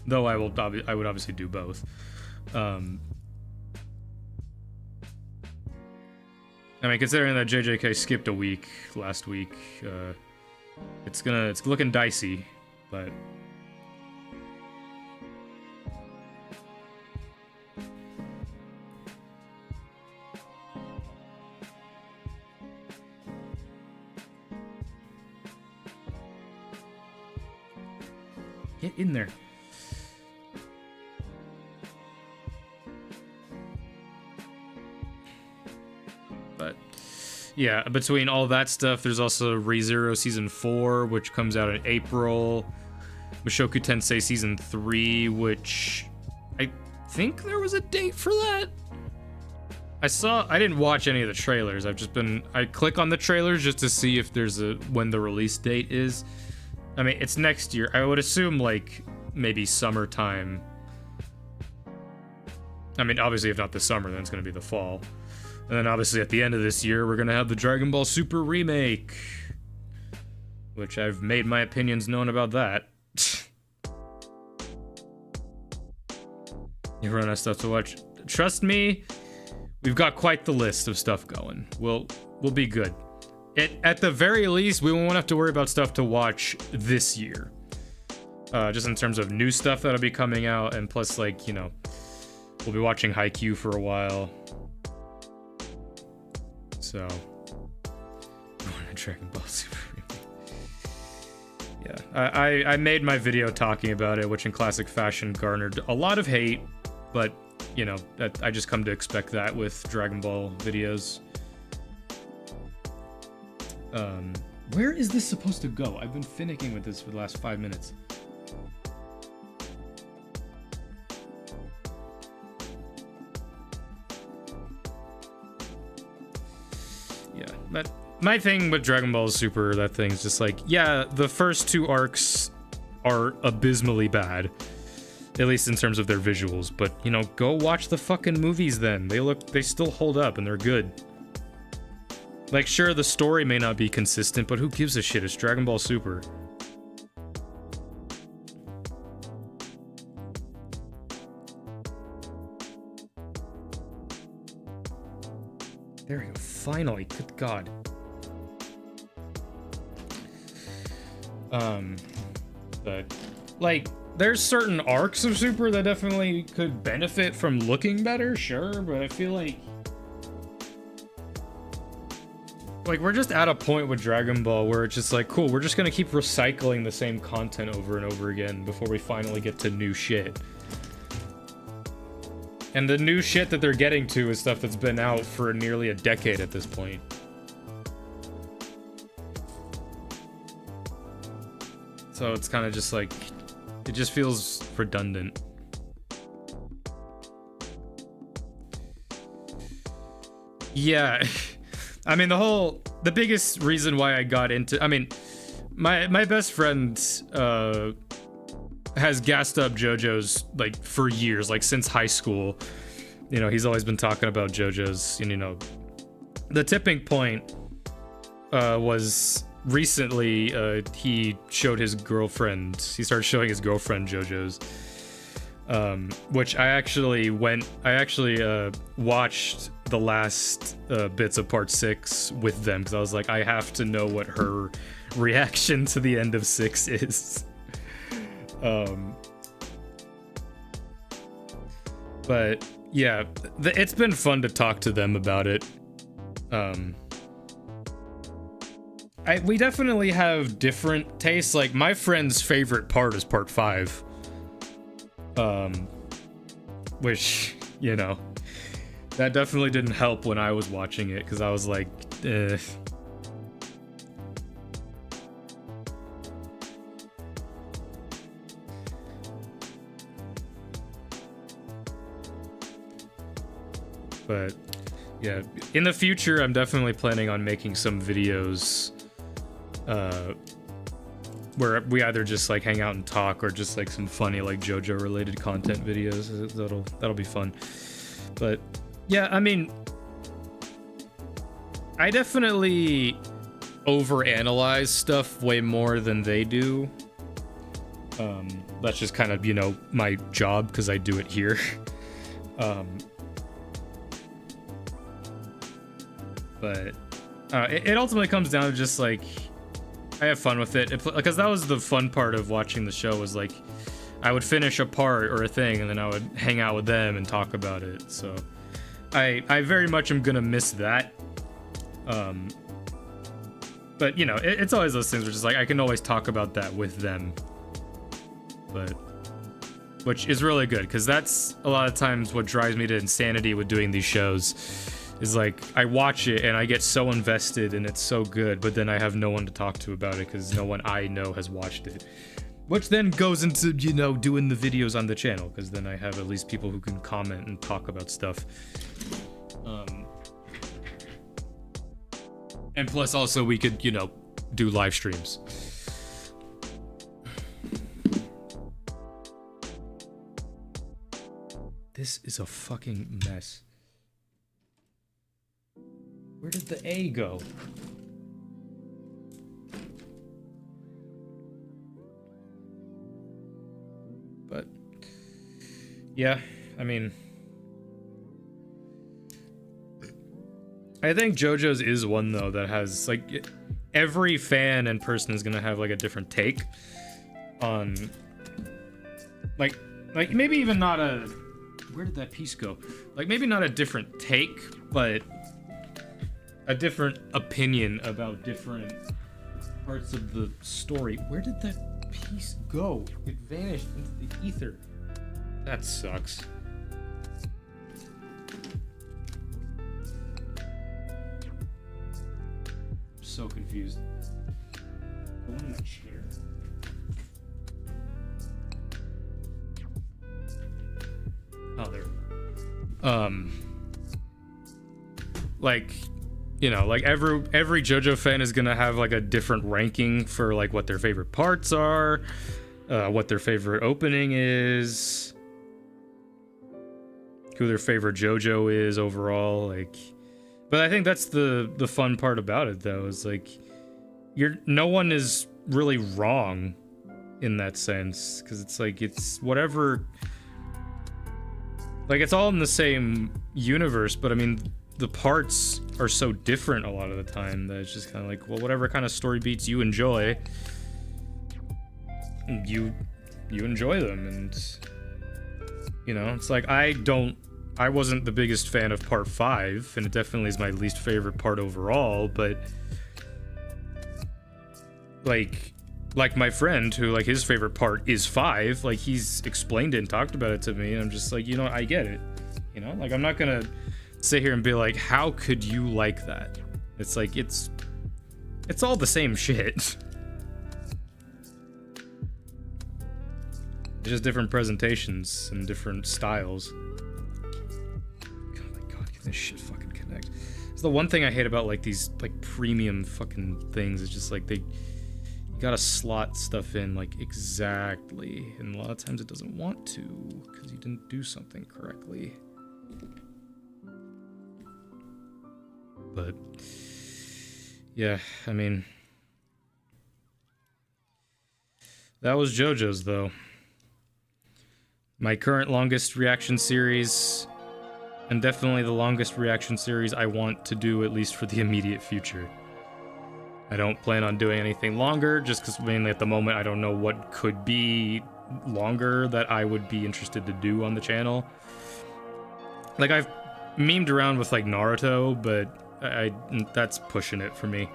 Though I would obviously do both. I mean, considering that JJK skipped a week last week, it's looking dicey, but Get in there. But yeah, between all that stuff, there's also ReZero Season 4, which comes out in April. Mushoku Tensei Season 3, which I think there was a date for that. I didn't watch any of the trailers. I click on the trailers just to see if there's when the release date is. I mean, it's next year. I would assume, like, maybe summertime. I mean, obviously, if not this summer, then it's going to be the fall. And then, obviously, at the end of this year, we're going to have the Dragon Ball Super remake. Which I've made my opinions known about that. You run out of stuff to watch. Trust me, we've got quite the list of stuff going. We'll be good. At the very least, we won't have to worry about stuff to watch this year. Just in terms of new stuff that'll be coming out, and plus, like, you know, we'll be watching Haikyuu for a while. So, Dragon Ball Super. Yeah, I made my video talking about it, which in classic fashion garnered a lot of hate, but, you know, I just come to expect that with Dragon Ball videos. Where is this supposed to go? I've been finicking with this for the last 5 minutes. Yeah, but my thing with Dragon Ball Super, that thing's just like, yeah, the first 2 arcs are abysmally bad. At least in terms of their visuals, but, you know, go watch the fucking movies then. They still hold up and they're good. Like, sure, the story may not be consistent, but who gives a shit? It's Dragon Ball Super. There we go, finally, good God. But, like, there's certain arcs of Super that definitely could benefit from looking better, sure, but I feel like we're just at a point with Dragon Ball where it's just like, cool, we're just gonna keep recycling the same content over and over again before we finally get to new shit. And the new shit that they're getting to is stuff that's been out for nearly a decade at this point. So it's kind of just like, it just feels redundant. Yeah. I mean, the biggest reason why I got into, I mean, my best friend, has gassed up JoJo's, like, for years, like, since high school. You know, he's always been talking about JoJo's, and, you know, the tipping point, was recently, he showed his girlfriend, he started showing his girlfriend JoJo's, which I actually watched the last bits of part 6 with them, because I was like, I have to know what her reaction to the end of 6 is. But yeah, it's been fun to talk to them about it. We definitely have different tastes. Like, my friend's favorite part is part 5. Which, you know, that definitely didn't help when I was watching it, because I was like, eh. But yeah, in the future, I'm definitely planning on making some videos where we either just like hang out and talk, or just like some funny like JoJo related content videos. That'll be fun. But yeah, I mean, I definitely overanalyze stuff way more than they do. That's just kind of, you know, my job, because I do it here. But it ultimately comes down to just like, I have fun with it, because that was the fun part of watching the show, was like, I would finish a part or a thing, and then I would hang out with them and talk about it. So I very much am gonna miss that. But you know, it's always those things where just like, I can always talk about that with them. but which is really good because that's a lot of times what drives me to insanity with doing these shows. Is like I watch it and I get so invested and it's so good, but then I have no one to talk to about it because no one I know has watched it. Which then goes into, you know, doing the videos on the channel, because then I have at least people who can comment and talk about stuff. And plus also we could, you know, do live streams. This is a fucking mess. Where did the A go? But yeah, I mean, I think JoJo's is one though that has like every fan and person is gonna have like a different take on like maybe even not a, where did that piece go? Like maybe not a different take, but a different opinion about different parts of the story. Where did that piece go? It vanished into the ether. That sucks. I'm so confused. Go in the chair. Oh, there. Like, you know, like every JoJo fan is gonna have like a different ranking for like what their favorite parts are, what their favorite opening is, who their favorite JoJo is overall. Like, but I think that's the fun part about it though, is like no one is really wrong in that sense, because it's like it's whatever, like it's all in the same universe, but I mean the parts are so different a lot of the time that it's just kind of like, well, whatever kind of story beats you enjoy, you enjoy them. And you know, it's like I wasn't the biggest fan of part 5, and it definitely is my least favorite part overall, but like my friend who, like, his favorite part is 5, like he's explained it and talked about it to me, and I'm just like, you know, I get it, you know, like I'm not gonna sit here and be like, how could you like that? It's like it's all the same shit. It's just different presentations and different styles. Oh my god, can this shit fucking connect? It's the one thing I hate about like these like premium fucking things. It's just like you gotta slot stuff in like exactly, and a lot of times it doesn't want to because you didn't do something correctly. But yeah, I mean, that was JoJo's though. My current longest reaction series, and definitely the longest reaction series I want to do, at least for the immediate future. I don't plan on doing anything longer, just because mainly at the moment I don't know what could be longer that I would be interested to do on the channel. Like, I've memed around with like Naruto, but that's pushing it for me.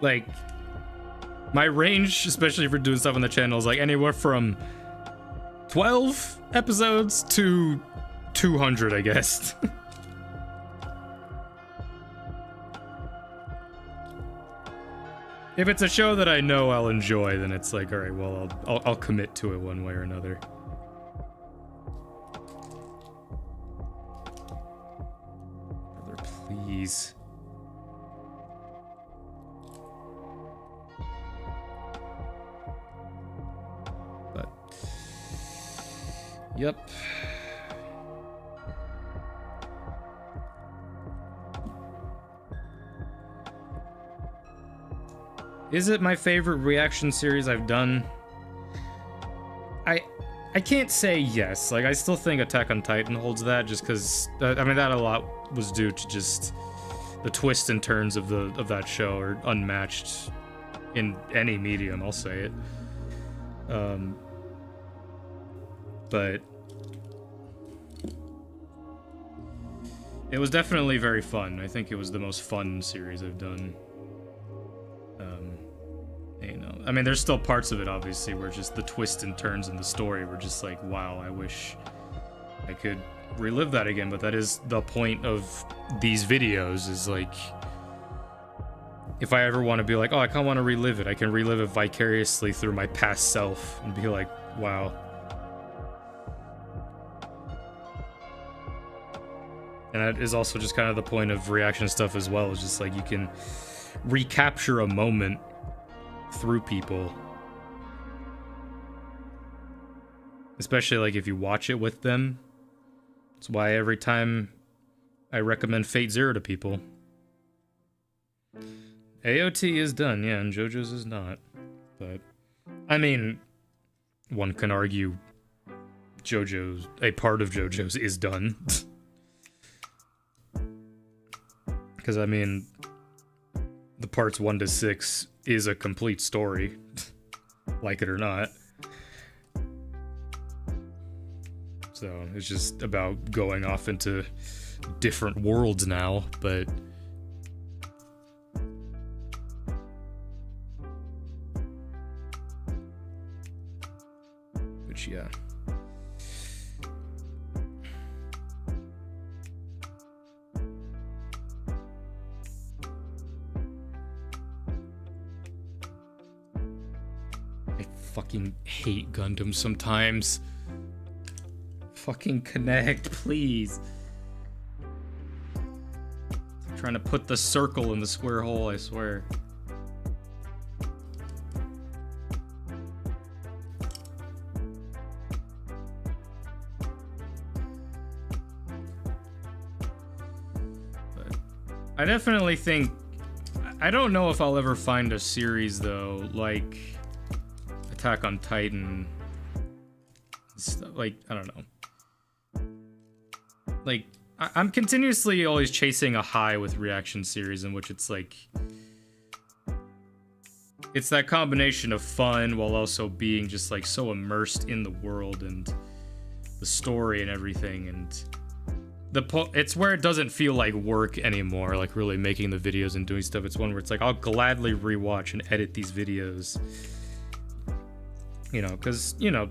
Like, my range, especially for doing stuff on the channel, is like anywhere from 12 episodes to 200, I guess. If it's a show that I know I'll enjoy, then it's like, all right, well, I'll commit to it one way or another. Brother, please. But, yep. Is it my favorite reaction series I've done? I can't say yes. Like, I still think Attack on Titan holds that, just because, I mean, that a lot was due to just the twists and turns of that show are unmatched in any medium, I'll say it. But It was definitely very fun. I think it was the most fun series I've done. You know, I mean, there's still parts of it, obviously, where just the twists and turns in the story were just like, wow, I wish I could relive that again. But that is the point of these videos, is like, if I ever want to be like, oh, I kind of want to relive it, I can relive it vicariously through my past self and be like, wow. And that is also just kind of the point of reaction stuff as well. It's just like you can recapture a moment through people. Especially like if you watch it with them. That's why every time I recommend Fate Zero to people. AOT is done, yeah, and JoJo's is not. But, I mean, one can argue JoJo's, a part of JoJo's is done. Because, I mean, the parts 1 to 6 is a complete story, like it or not. So, it's just about going off into different worlds now, but... yeah. I fucking hate Gundam sometimes. Fucking connect, please. I'm trying to put the circle in the square hole, I swear. I definitely think... I don't know if I'll ever find a series, though, like Attack on Titan. Like, I don't know. Like, I'm continuously always chasing a high with reaction series in which it's like... It's that combination of fun while also being just, like, so immersed in the world and the story and everything, and... it's where it doesn't feel like work anymore, like really making the videos and doing stuff. It's one where it's like, I'll gladly rewatch and edit these videos. You know, because, you know,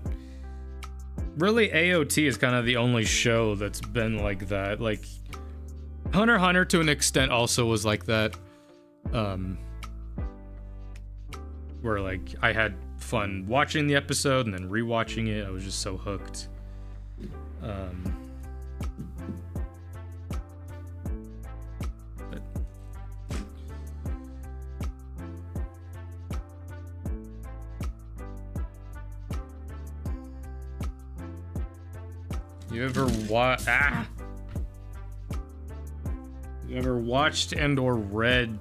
really AOT is kind of the only show that's been like that. Like, Hunter x Hunter to an extent also was like that. Where, like, I had fun watching the episode and then rewatching it. I was just so hooked. You ever watched and or read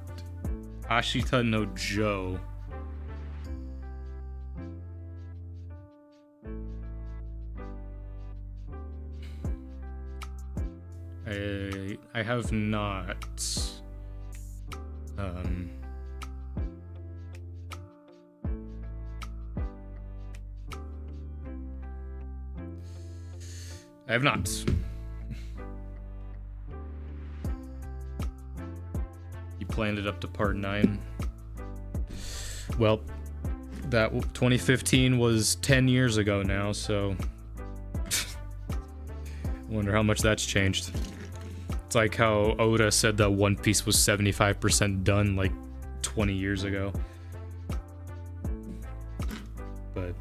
Ashita no Joe? I have not. I have not. You planned it up to part 9. Well, that 2015 was 10 years ago now, so I wonder how much that's changed. It's like how Oda said that One Piece was 75% done like 20 years ago. But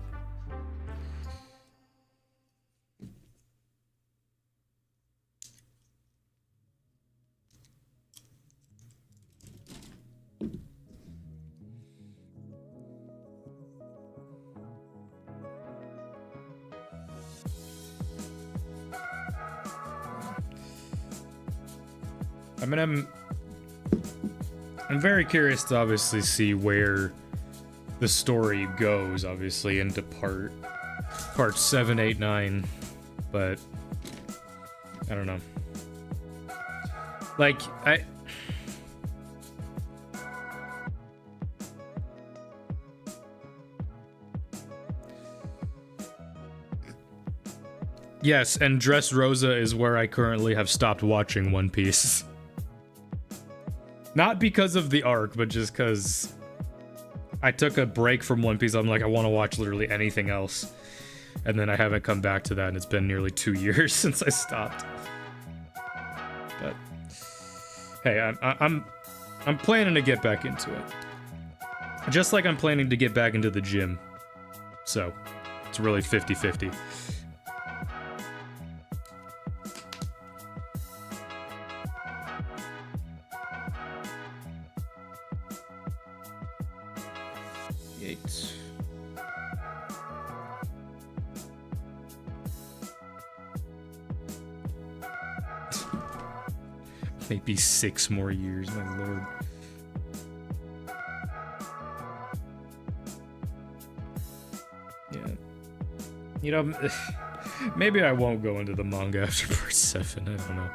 I mean, I'm very curious to obviously see where the story goes, obviously, into part 7, 8, 9, but I don't know. Like, Yes, and Dressrosa is where I currently have stopped watching One Piece. Not because of the arc, but just because I took a break from One Piece. I'm like, I want to watch literally anything else. And then I haven't come back to that, and it's been nearly 2 years since I stopped. But hey, I'm planning to get back into it. Just like I'm planning to get back into the gym. So, it's really 50-50. Maybe 6 more years, my lord. Yeah. You know, maybe I won't go into the manga after part 7, I don't know.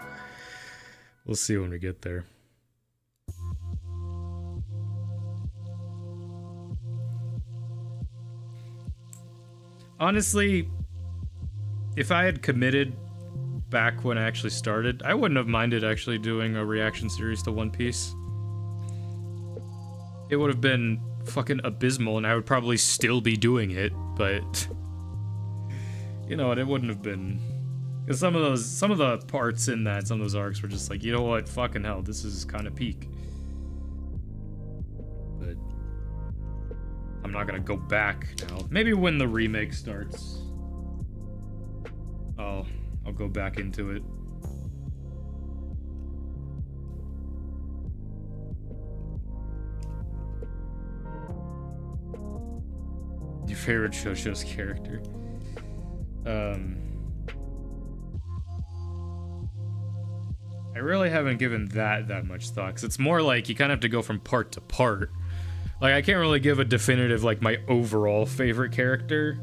We'll see when we get there. Honestly, if I had committed back when I actually started, I wouldn't have minded actually doing a reaction series to One Piece. It would have been fucking abysmal, and I would probably still be doing it, but you know what, it wouldn't have been. Because some of the parts in that, some of those arcs were just like, you know what, fucking hell, this is kind of peak. But I'm not gonna go back now. Maybe when the remake starts, I'll go back into it. Your favorite JoJo's character? I really haven't given that much thought, because it's more like you kind of have to go from part to part. Like, I can't really give a definitive, like, my overall favorite character.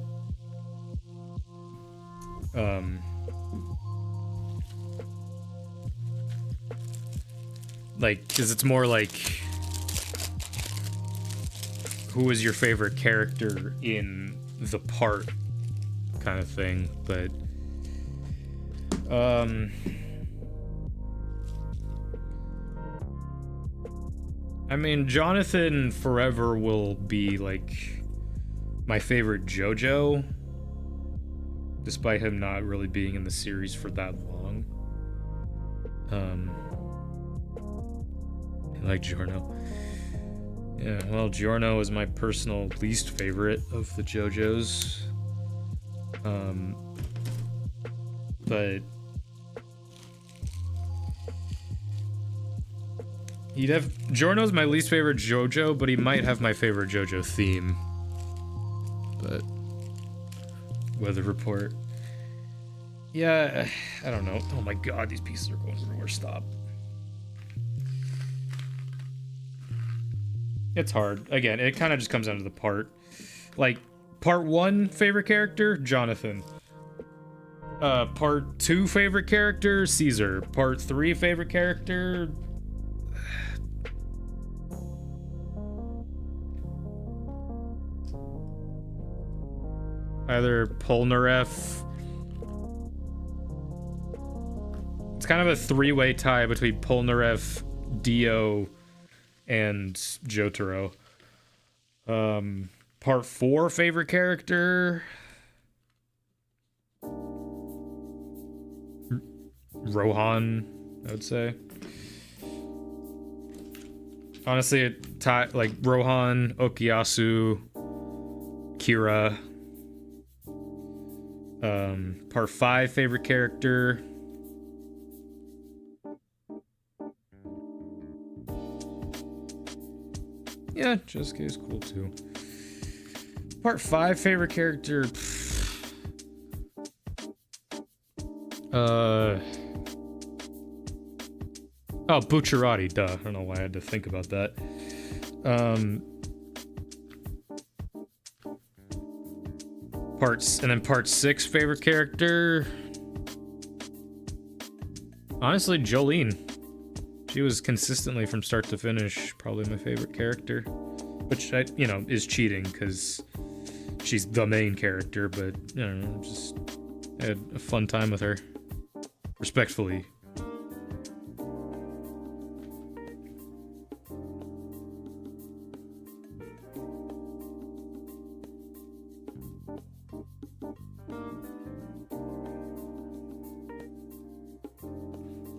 Like, because it's more like, who is your favorite character in the part kind of thing, but I mean, Jonathan forever will be like my favorite JoJo, despite him not really being in the series for that long. I like Giorno. Yeah, well, Giorno is my personal least favorite of the JoJos. But he'd have, Giorno's my least favorite JoJo, but he might have my favorite JoJo theme. But weather report. Yeah, I don't know. Oh my god, these pieces are going everywhere. Stop. It's hard. Again, it kind of just comes down to the part. Like, part 1 favorite character, Jonathan. Part 2 favorite character, Caesar. Part 3 favorite character, either Polnareff. It's kind of a 3-way tie between Polnareff, Dio, and Jotaro. Part 4 favorite character, Rohan, I would say. Honestly, like Rohan, Okuyasu, Kira. Part 5 favorite character, yeah, Josuke is cool too. Part 5 favorite character, oh, Bucciarati, duh. I don't know why I had to think about that. And then part 6 favorite character, honestly, Jolene. She was consistently from start to finish probably my favorite character, which you know, is cheating because she's the main character, but you know, just I had a fun time with her. Respectfully.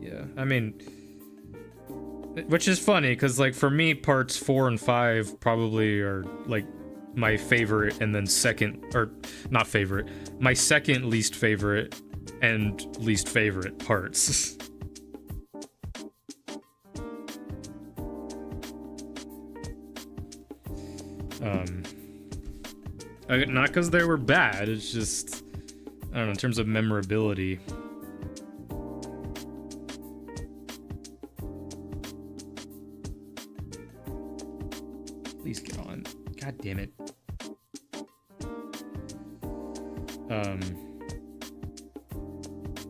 Yeah, I mean, which is funny because like for me parts 4 and 5 probably are like my favorite, and then second, or not favorite, my second least favorite and least favorite parts. Not because they were bad, it's just, I don't know, in terms of memorability. Please get on. God damn it.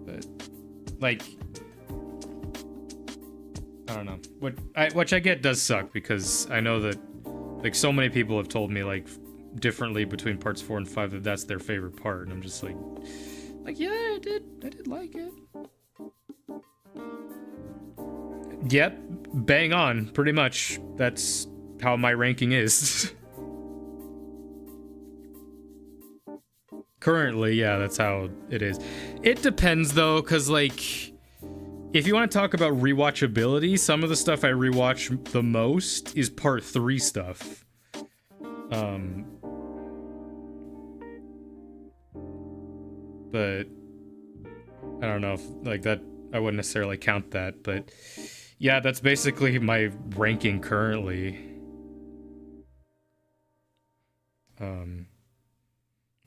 But like, I don't know. Which I get does suck, because I know that like so many people have told me like differently between parts 4 and 5 that that's their favorite part, and I'm just like yeah, I did like it. Yep, bang on, pretty much. That's how my ranking is. Currently, yeah, that's how it is. It depends though, because like, if you want to talk about rewatchability, some of the stuff I rewatch the most is part 3 stuff. But I don't know if like that, I wouldn't necessarily count that, but yeah, that's basically my ranking currently.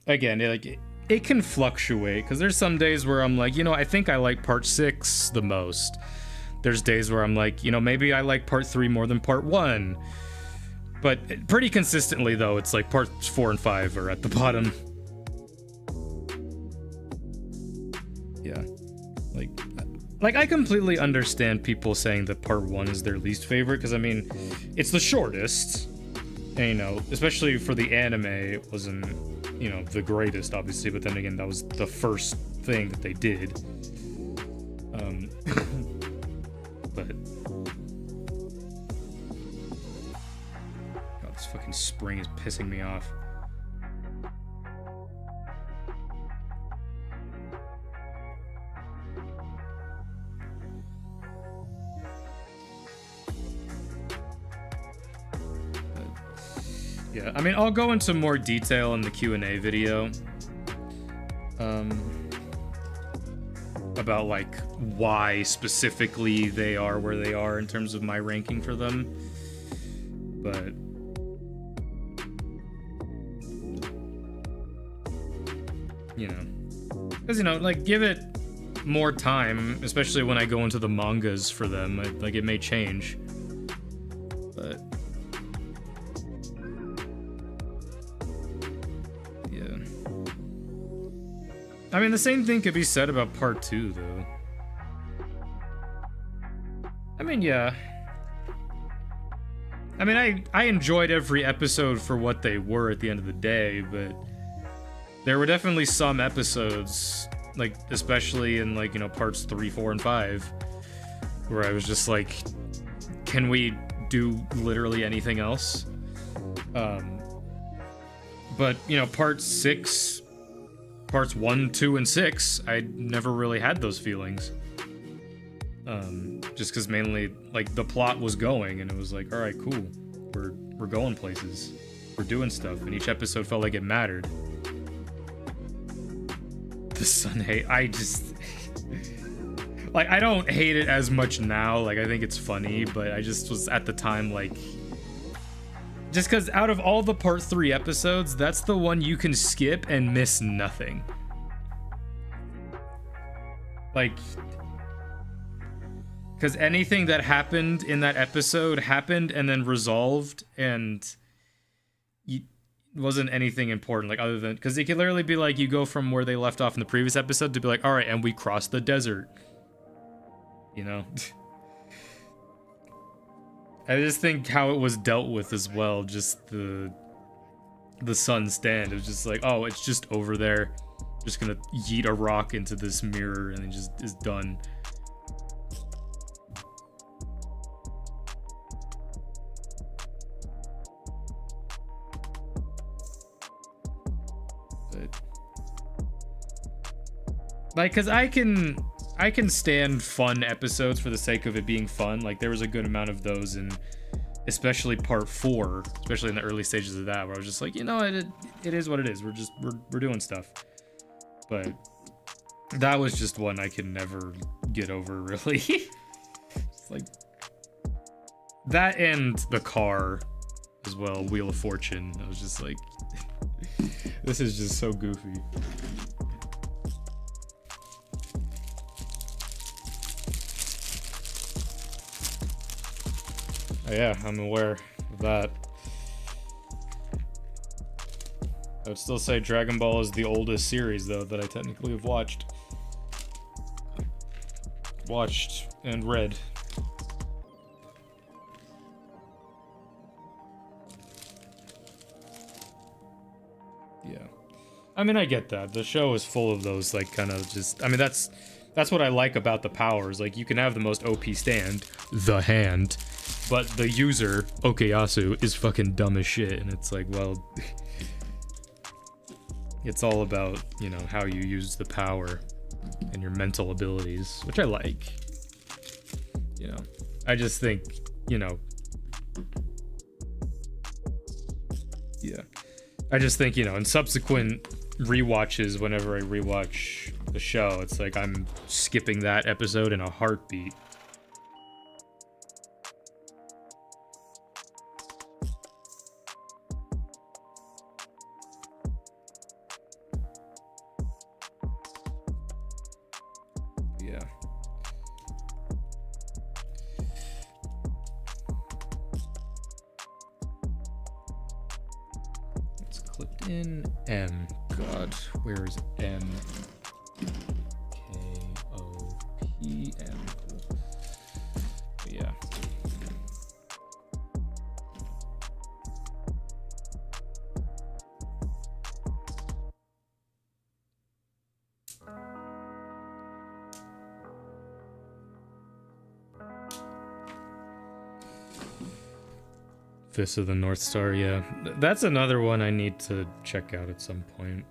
Again, it can fluctuate, because there's some days where I'm like, you know, I think I like part 6 the most. There's days where I'm like, you know, maybe I like part 3 more than part 1. But pretty consistently, though, it's like parts 4 and 5 are at the bottom. Yeah. Like I completely understand people saying that part 1 is their least favorite, because, I mean, it's the shortest. And, you know, especially for the anime, it wasn't, you know, the greatest, obviously, but then again, that was the first thing that they did. But God, this fucking spring is pissing me off. Yeah, I mean, I'll go into more detail in the Q&A video. About, like, why specifically they are where they are in terms of my ranking for them. But you know, because, you know, like, give it more time, especially when I go into the mangas for them. Like, it may change. But I mean, the same thing could be said about part 2, though. I mean, yeah. I mean, I enjoyed every episode for what they were at the end of the day, but there were definitely some episodes, like, especially in, like, you know, parts 3, 4, and 5, where I was just like, can we do literally anything else? But, you know, part 6... Parts 1, 2, and 6, I never really had those feelings. Just because mainly, like, the plot was going, and it was like, alright, cool. We're going places. We're doing stuff, and each episode felt like it mattered. The sun hate, I just... like, I don't hate it as much now, like, I think it's funny, but I just was, at the time, like... Just because out of all the part 3 episodes, that's the one you can skip and miss nothing. Like, because anything that happened in that episode happened and then resolved, and wasn't anything important, like, other than, because it could literally be like, you go from where they left off in the previous episode to be like, alright, and we crossed the desert. You know? I just think how it was dealt with as well, just the sun stand. It was just like, oh, it's just over there. Just gonna yeet a rock into this mirror and it just is done. But, like, cause I can stand fun episodes for the sake of it being fun. Like, there was a good amount of those in especially part 4, especially in the early stages of that, where I was just like, you know, it is what it is. We're doing stuff. But that was just one I could never get over, really. It's like that, and the car as well, Wheel of Fortune. I was just like, this is just so goofy. Oh, yeah, I'm aware of that. I would still say Dragon Ball is the oldest series, though, that I technically have watched. And read. Yeah. I mean, I get that. The show is full of those, like, kind of just... I mean, that's what I like about the powers. Like, you can have the most OP stand, the hand, but the user, Okuyasu, is fucking dumb as shit, and it's like, well... It's all about, you know, how you use the power and your mental abilities, which I like. You know, I just think, you know... Yeah. I just think, you know, in subsequent rewatches, whenever I rewatch the show, it's like I'm skipping that episode in a heartbeat. Yeah. It's clicked in M. God, where is M? K-O-P-M. Yeah. Fist of the North Star, yeah. That's another one I need to check out at some point.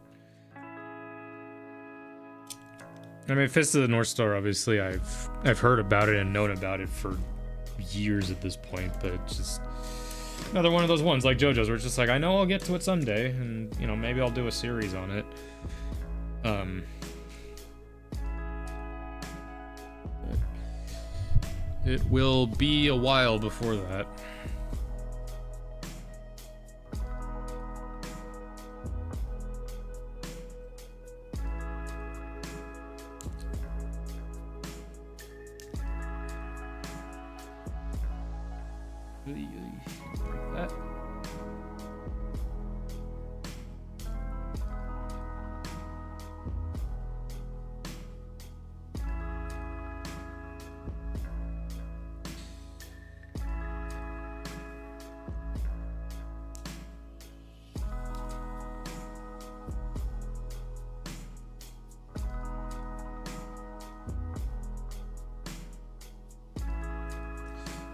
I mean, Fist of the North Star, obviously, I've heard about it and known about it for years at this point, but it's just another one of those ones, like JoJo's, where it's just like, I know I'll get to it someday, and, you know, maybe I'll do a series on it. It will be a while before that. Like that.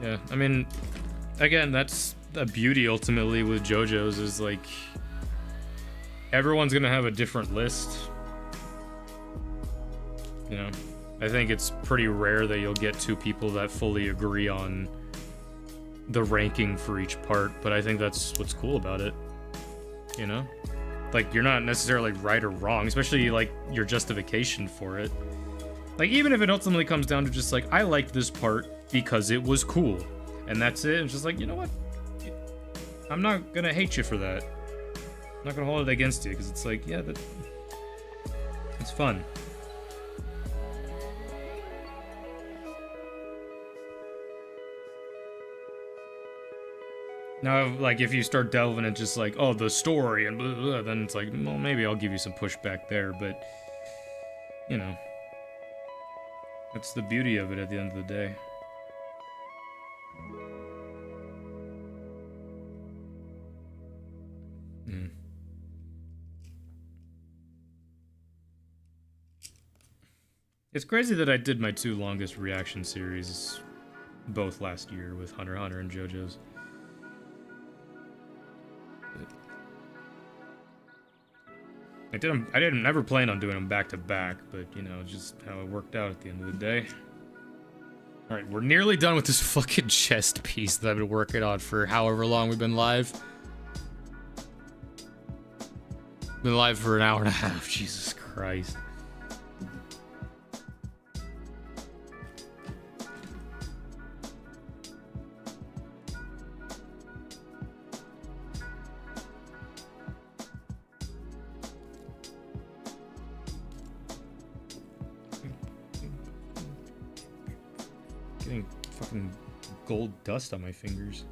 Yeah, I mean, again, that's the beauty ultimately with JoJo's, is like everyone's gonna have a different list. You know, I think it's pretty rare that you'll get two people that fully agree on the ranking for each part, but I think that's what's cool about it. You know, like, you're not necessarily right or wrong, especially like your justification for it. Like, even if it ultimately comes down to just like, I liked this part because it was cool, and that's it. It's just like, you know what? I'm not gonna hate you for that. I'm not gonna hold it against you, because it's like, yeah, it's fun. Now, like, if you start delving into just like, oh, the story and blah, blah, blah, then it's like, well, maybe I'll give you some pushback there, but, you know, that's the beauty of it at the end of the day. It's crazy that I did my 2 longest reaction series both last year with Hunter x Hunter and JoJo's. I didn't never plan on doing them back to back, but you know, just how it worked out at the end of the day. Alright, we're nearly done with this fucking chest piece that I've been working on for however long we've been live. Been live for an hour and a half, Jesus Christ. Getting fucking gold dust on my fingers.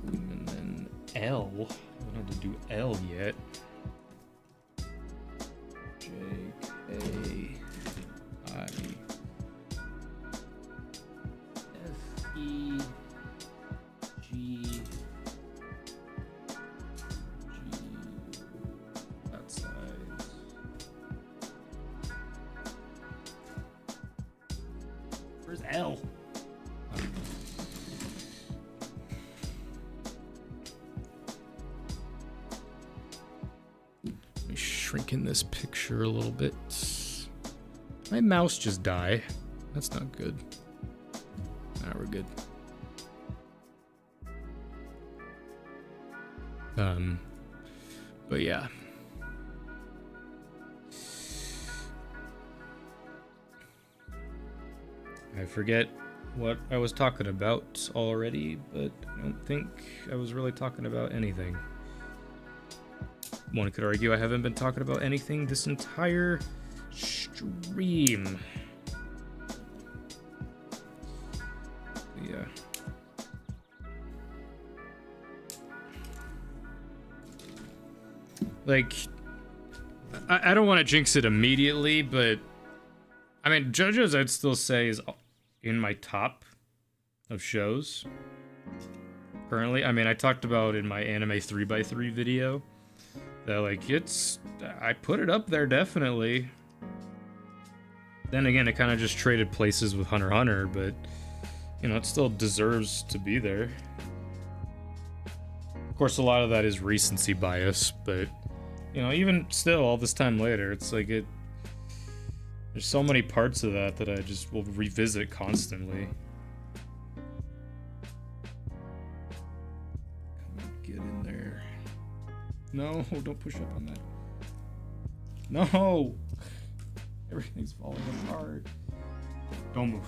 And then L. I don't have to do L yet. J, K, I, F, E, G, that size. Where's L? Let me shrink in this picture a little bit. My mouse just died. That's not good. Now we're good. But yeah. I forget what I was talking about already, but I don't think I was really talking about anything. One could argue I haven't been talking about anything this entire stream. Yeah. Like, I don't want to jinx it immediately, but I mean, JoJo's I'd still say is in my top of shows currently. I mean, I talked about in my anime 3x3 video that like I put it up there definitely. Then again, it kind of just traded places with Hunter x Hunter, but you know, it still deserves to be there. Of course, a lot of that is recency bias, but you know, even still, all this time later, it's like there's so many parts of that that I just will revisit constantly. Come on, get in there. No, don't push up on that. No! Everything's falling apart. Don't move.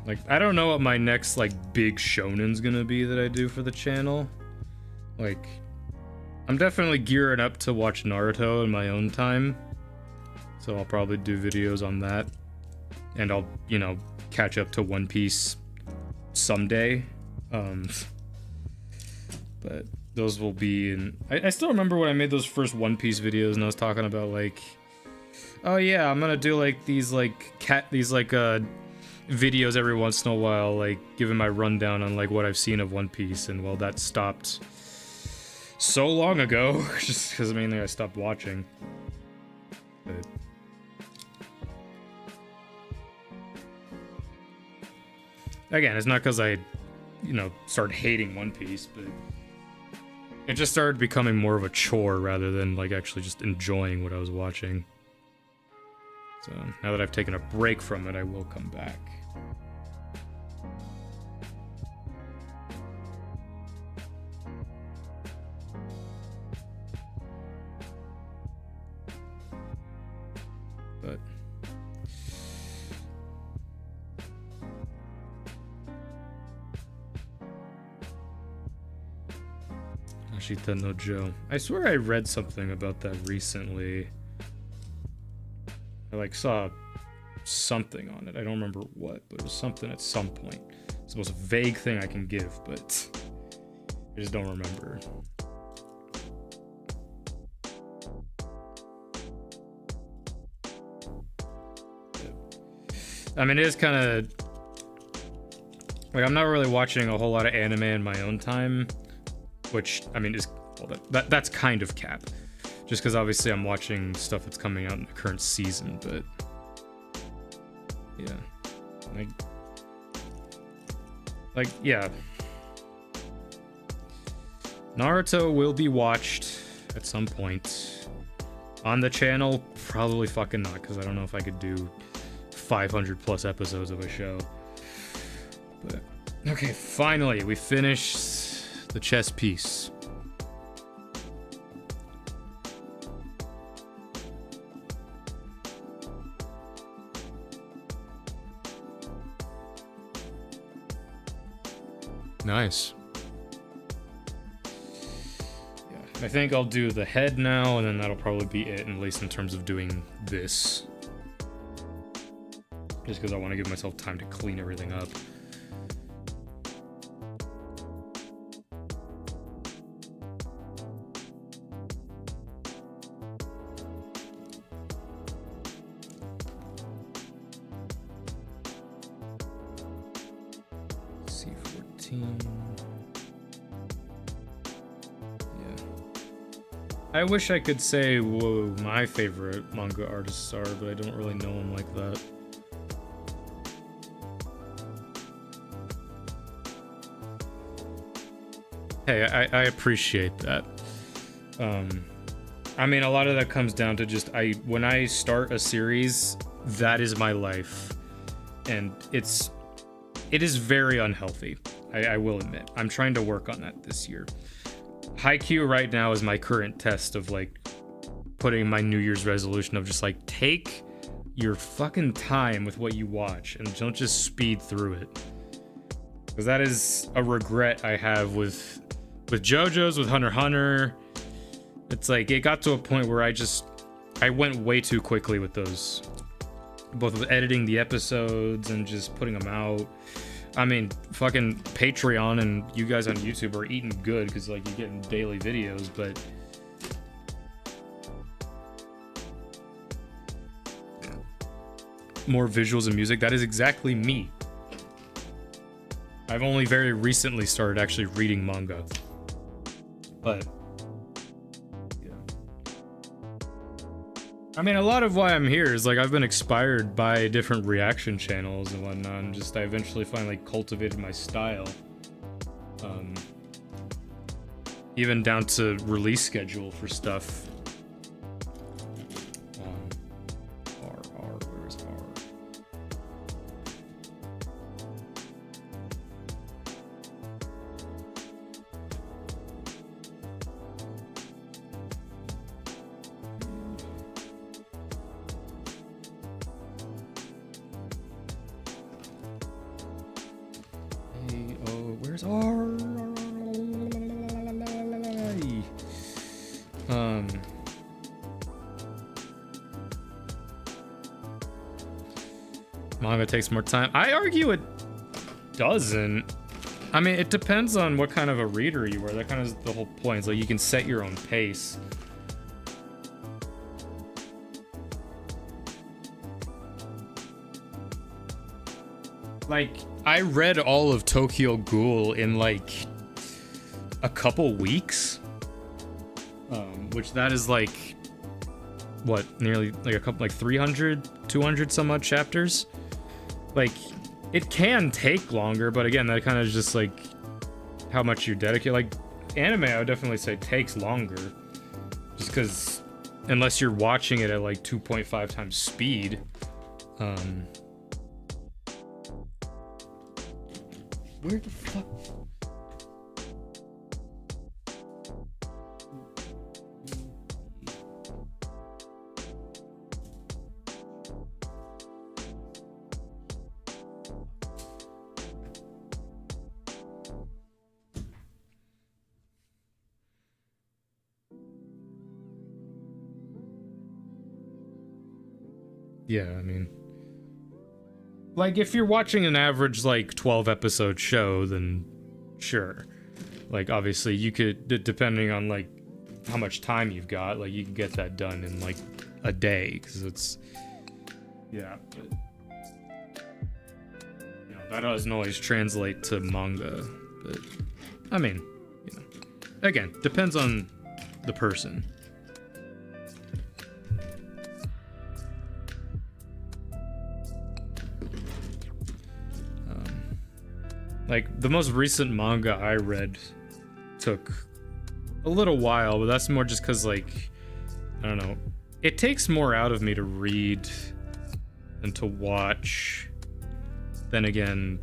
Like, I don't know what my next, like, big shonen's gonna be that I do for the channel. Like, I'm definitely gearing up to watch Naruto in my own time. So I'll probably do videos on that. And I'll, you know, catch up to One Piece someday. But those will be in... I still remember when I made those first One Piece videos and I was talking about, like... Oh yeah, I'm gonna do, like, these videos every once in a while, like giving my rundown on like what I've seen of One Piece, and well, that stopped so long ago, just because mainly I stopped watching. But again, it's not because I, you know, started hating One Piece, but it just started becoming more of a chore rather than like actually just enjoying what I was watching. So now that I've taken a break from it, I will come back. But Ashita no Joe. I swear I read something about that recently. I like saw something on it. I don't remember what, but it was something at some point. It's the most vague thing I can give, but I just don't remember. I mean, it is kind of Like, I'm not really watching a whole lot of anime in my own time, which, I mean, is well, that's kind of cap. Just because obviously I'm watching stuff that's coming out in the current season, but yeah, like yeah, Naruto will be watched at some point on the channel. Probably fucking not, because I don't know if I could do 500 plus episodes of a show. But okay, finally we finished the chess piece. Nice. Yeah, I think I'll do the head now, and then that'll probably be it, at least in terms of doing this. Just because I want to give myself time to clean everything up. I wish I could say whoa, my favorite manga artists are, but I don't really know them like that. Hey, I appreciate that. I mean, a lot of that comes down to just when I start a series, that is my life, and it is very unhealthy. I will admit. I'm trying to work on that this year. Haikyuu right now is my current test of like putting my New Year's resolution of just like take your fucking time with what you watch and don't just speed through it. Because that is a regret I have with JoJo's, with Hunter x Hunter. It's like it got to a point where I went way too quickly with those. Both with editing the episodes and just putting them out. I mean, fucking Patreon and you guys on YouTube are eating good because, like, you're getting daily videos, but more visuals and music, that is exactly me. I've only very recently started actually reading manga. But I mean, a lot of why I'm here is, like, I've been inspired by different reaction channels and whatnot, and just I eventually finally cultivated my style. Even down to release schedule for stuff. Where's R? Where's R? Manga takes more time. I argue it doesn't. I mean, it depends on what kind of a reader you are. That kind of is the whole point. It's like you can set your own pace. Like, I read all of Tokyo Ghoul in like a couple weeks, which that is like what, nearly like a couple, like 300, 200 some odd chapters. Like, it can take longer, but again, that kind of just like how much you dedicate. Like anime, I would definitely say takes longer, just because unless you're watching it at like 2.5 times speed. Where the fuck? Yeah, I mean, like, if you're watching an average, like, 12 episode show, then sure. Like, obviously, you could, depending on, like, how much time you've got, like, you can get that done in, like, a day, because it's, yeah. But, you know, That doesn't always translate to manga, but I mean, you know, again, depends on the person. Like, the most recent manga I read took a little while, but that's more just because, like, I don't know, it takes more out of me to read than to watch. Then again,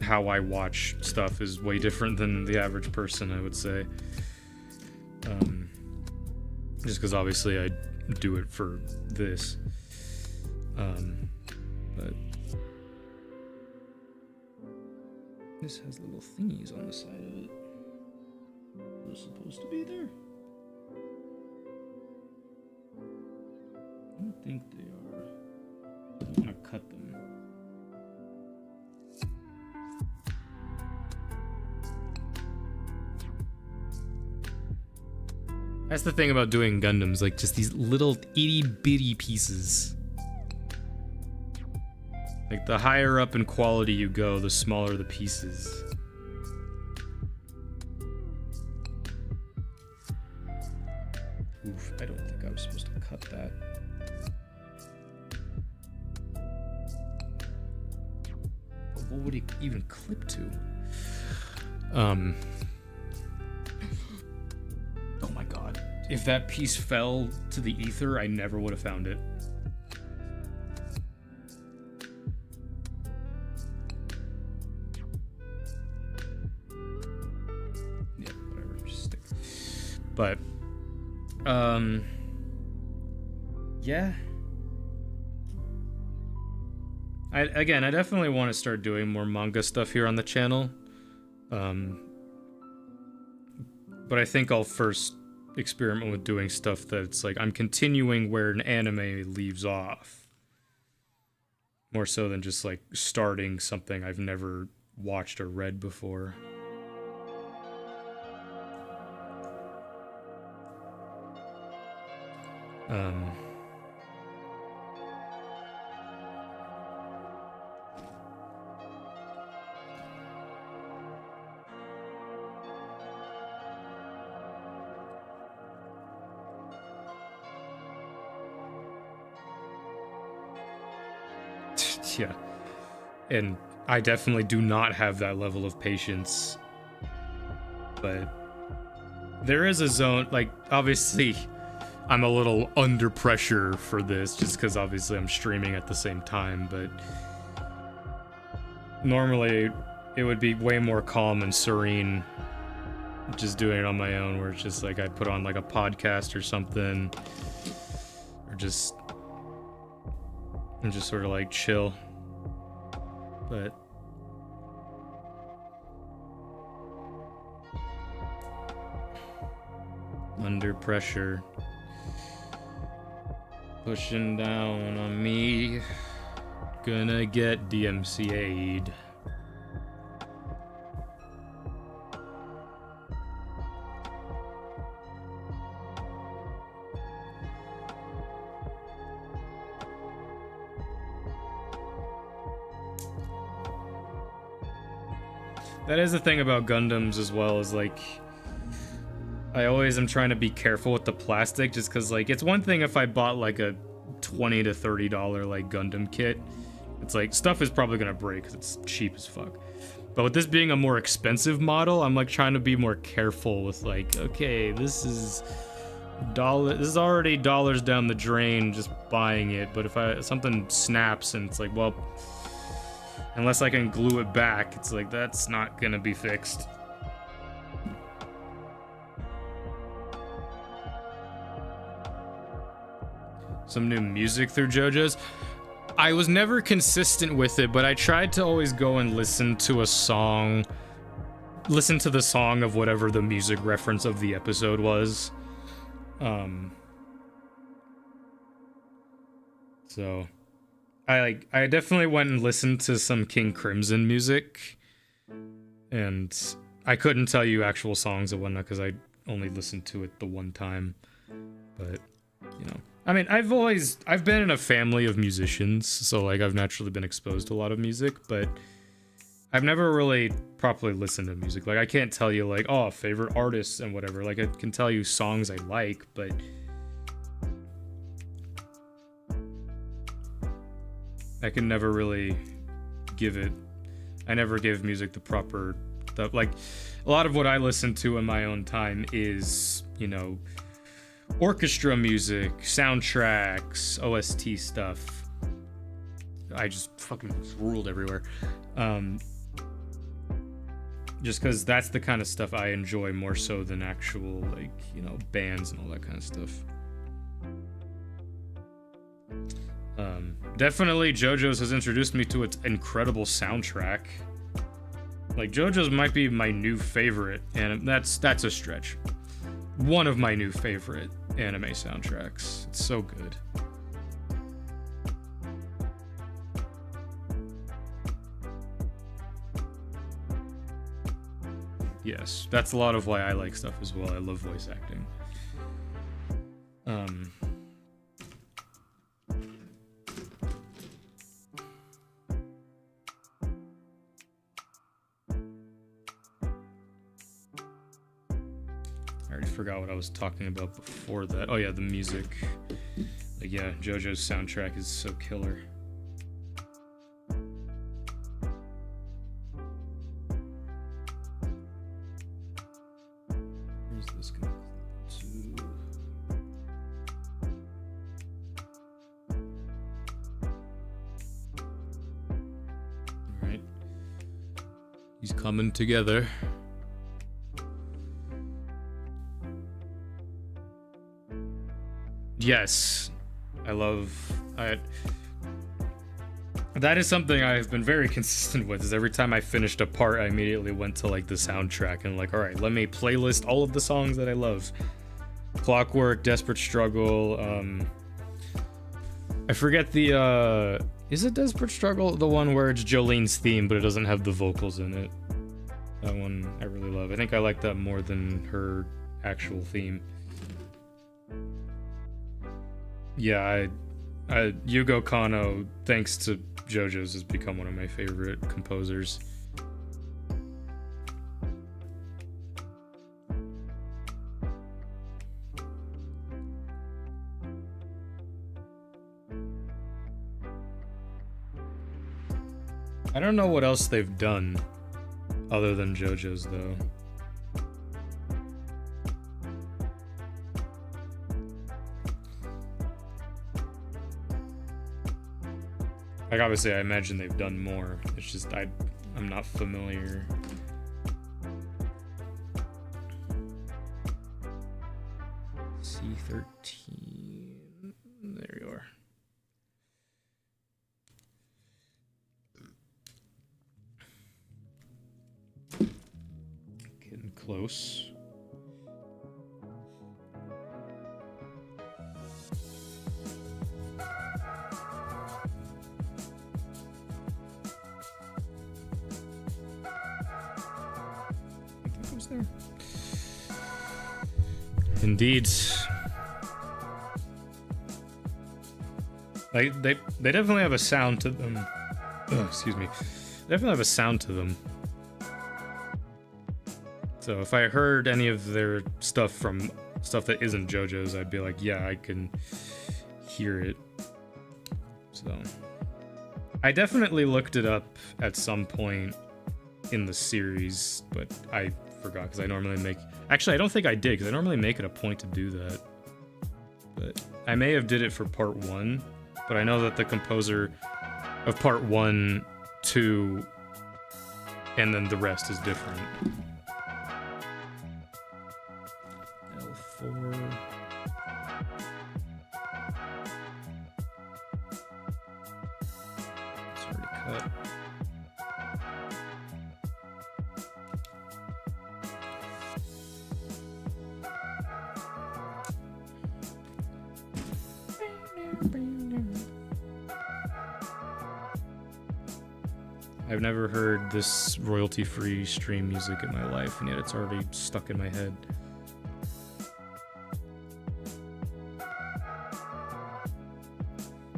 how I watch stuff is way different than the average person, I would say. Just because obviously I do it for this. But this has little thingies on the side of it. They're supposed to be there? I don't think they are. I don't want to cut them. That's the thing about doing Gundams, like just these little itty bitty pieces. Like the higher up in quality you go, the smaller the pieces. Oof, I don't think I was supposed to cut that. But what would it even clip to? Oh my god. If that piece fell to the ether, I never would have found it. Yeah, whatever, just stick. But, yeah. I definitely want to start doing more manga stuff here on the channel. But I think I'll first experiment with doing stuff that's like I'm continuing where an anime leaves off. More so than just like starting something I've never watched or read before. Yeah, and I definitely do not have that level of patience, but there is a zone, like, obviously I'm a little under pressure for this just because obviously I'm streaming at the same time, but normally it would be way more calm and serene just doing it on my own, where it's just like I put on like a podcast or something, or just sort of like chill. But under pressure, pushing down on me, gonna get DMCA'd. That is the thing about Gundams as well, is like I always am trying to be careful with the plastic, just because like it's one thing if I bought like a $20 to $30 like Gundam kit, it's like stuff is probably gonna break because it's cheap as fuck. But with this being a more expensive model, I'm like trying to be more careful with like, okay, this is already dollars down the drain just buying it, but if something snaps and it's like, well, unless I can glue it back, it's like, that's not gonna be fixed. Some new music through JoJo's. I was never consistent with it, but I tried to always go and listen to the song of whatever the music reference of the episode was. So I definitely went and listened to some King Crimson music, and I couldn't tell you actual songs and whatnot because I only listened to it the one time. But, you know, I mean, I've been in a family of musicians, so like I've naturally been exposed to a lot of music, but I've never really properly listened to music. Like, I can't tell you, like, oh, favorite artists and whatever. Like, I can tell you songs I like, but I can never really give it. I never give music the proper. Like, a lot of what I listen to in my own time is, you know, orchestra music, soundtracks, OST stuff. I just fucking ruled everywhere. Just because that's the kind of stuff I enjoy more so than actual, like, you know, bands and all that kind of stuff. Definitely JoJo's has introduced me to its incredible soundtrack. Like, JoJo's might be my new favorite, and that's a stretch. One of my new favorite anime soundtracks. It's so good. Yes, that's a lot of why I like stuff as well. I love voice acting. I already forgot what I was talking about before that. Oh yeah, the music. Like, yeah, JoJo's soundtrack is so killer. Where's this going to? All right, he's coming together. Yes, that is something I've been very consistent with, is every time I finished a part, I immediately went to, like, the soundtrack and, like, alright, let me playlist all of the songs that I love. Clockwork, Desperate Struggle, I forget the, is it Desperate Struggle? The one where it's Jolene's theme, but it doesn't have the vocals in it. That one I really love. I think I like that more than her actual theme. Yeah, Yugo Kanno, thanks to JoJo's, has become one of my favorite composers. I don't know what else they've done other than JoJo's, though. Like, obviously, I imagine they've done more. It's just, I'm not familiar. C13. There you are. Getting close. There. Indeed. They definitely have a sound to them. Oh, excuse me. They definitely have a sound to them. So if I heard any of their stuff from stuff that isn't JoJo's, I'd be like, yeah, I can hear it. So I definitely looked it up at some point in the series, but I forgot because I normally make. Actually, I don't think I did because I normally make it a point to do that. But I may have did it for part 1, but I know that the composer of part 1, 2, and then the rest is different. L4. It's already cut. I've never heard this royalty-free stream music in my life, and yet it's already stuck in my head.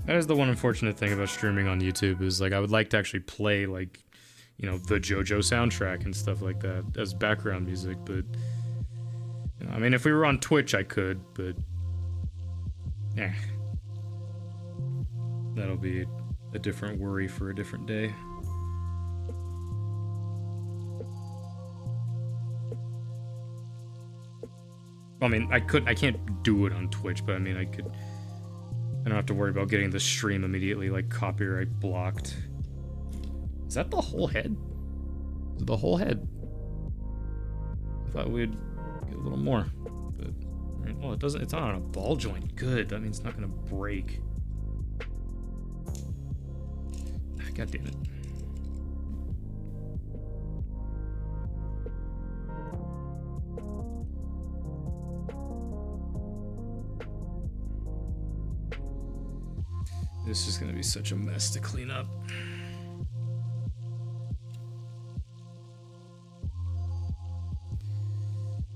That is the one unfortunate thing about streaming on YouTube, is like I would like to actually play like you know, the JoJo soundtrack and stuff like that as background music, but you know, I mean, if we were on Twitch, I could, but that'll be a different worry for a different day. I mean, I can't do it on Twitch, but I mean, I don't have to worry about getting the stream immediately, like, copyright blocked. Is that the whole head? Is it the whole head? I thought we'd get a little more, but, right, well, it doesn't, it's not on a ball joint. Good, that means it's not gonna break. God damn it. This is gonna be such a mess to clean up.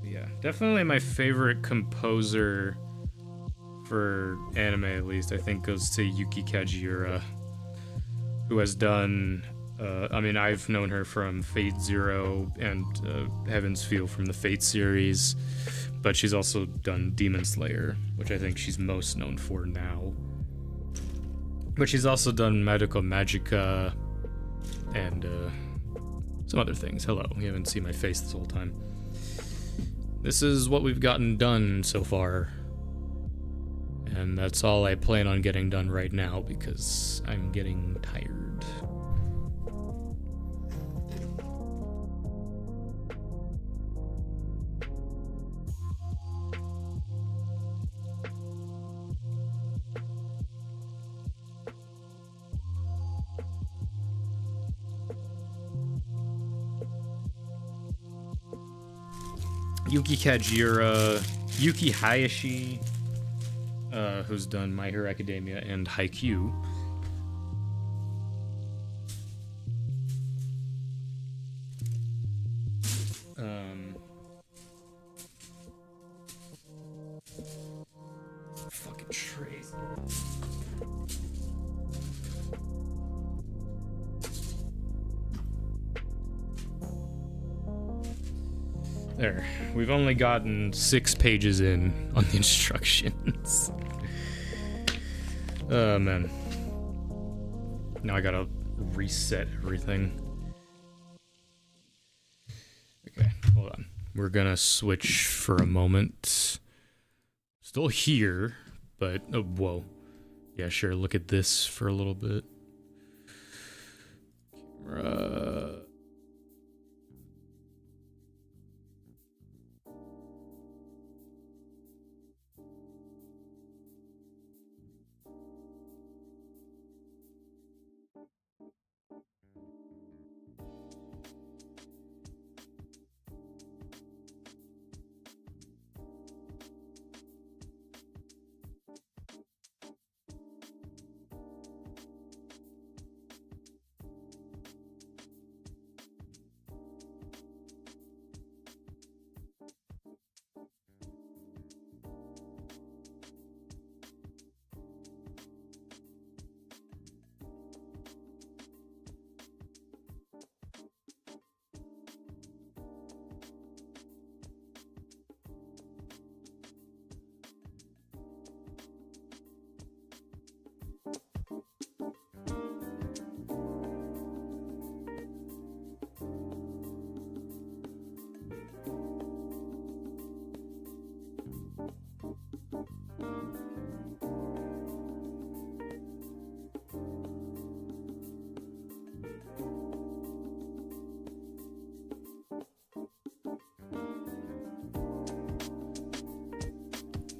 Yeah, definitely my favorite composer for anime, at least, I think goes to Yuki Kajiura, who has done, I mean, I've known her from Fate Zero and Heaven's Feel from the Fate series, but she's also done Demon Slayer, which I think she's most known for now. But she's also done Medical Magica and some other things. Hello, you haven't seen my face this whole time. This is what we've gotten done so far. And that's all I plan on getting done right now because I'm getting tired. Yuki Kajiura, Yuki Hayashi, who's done My Hero Academia and Haikyuu. Fucking trays. There. We've only gotten 6 pages in on the instructions. Oh, man. Now I gotta reset everything. Okay, hold on. We're gonna switch for a moment. Still here, but... oh, whoa. Yeah, sure, look at this for a little bit. Camera...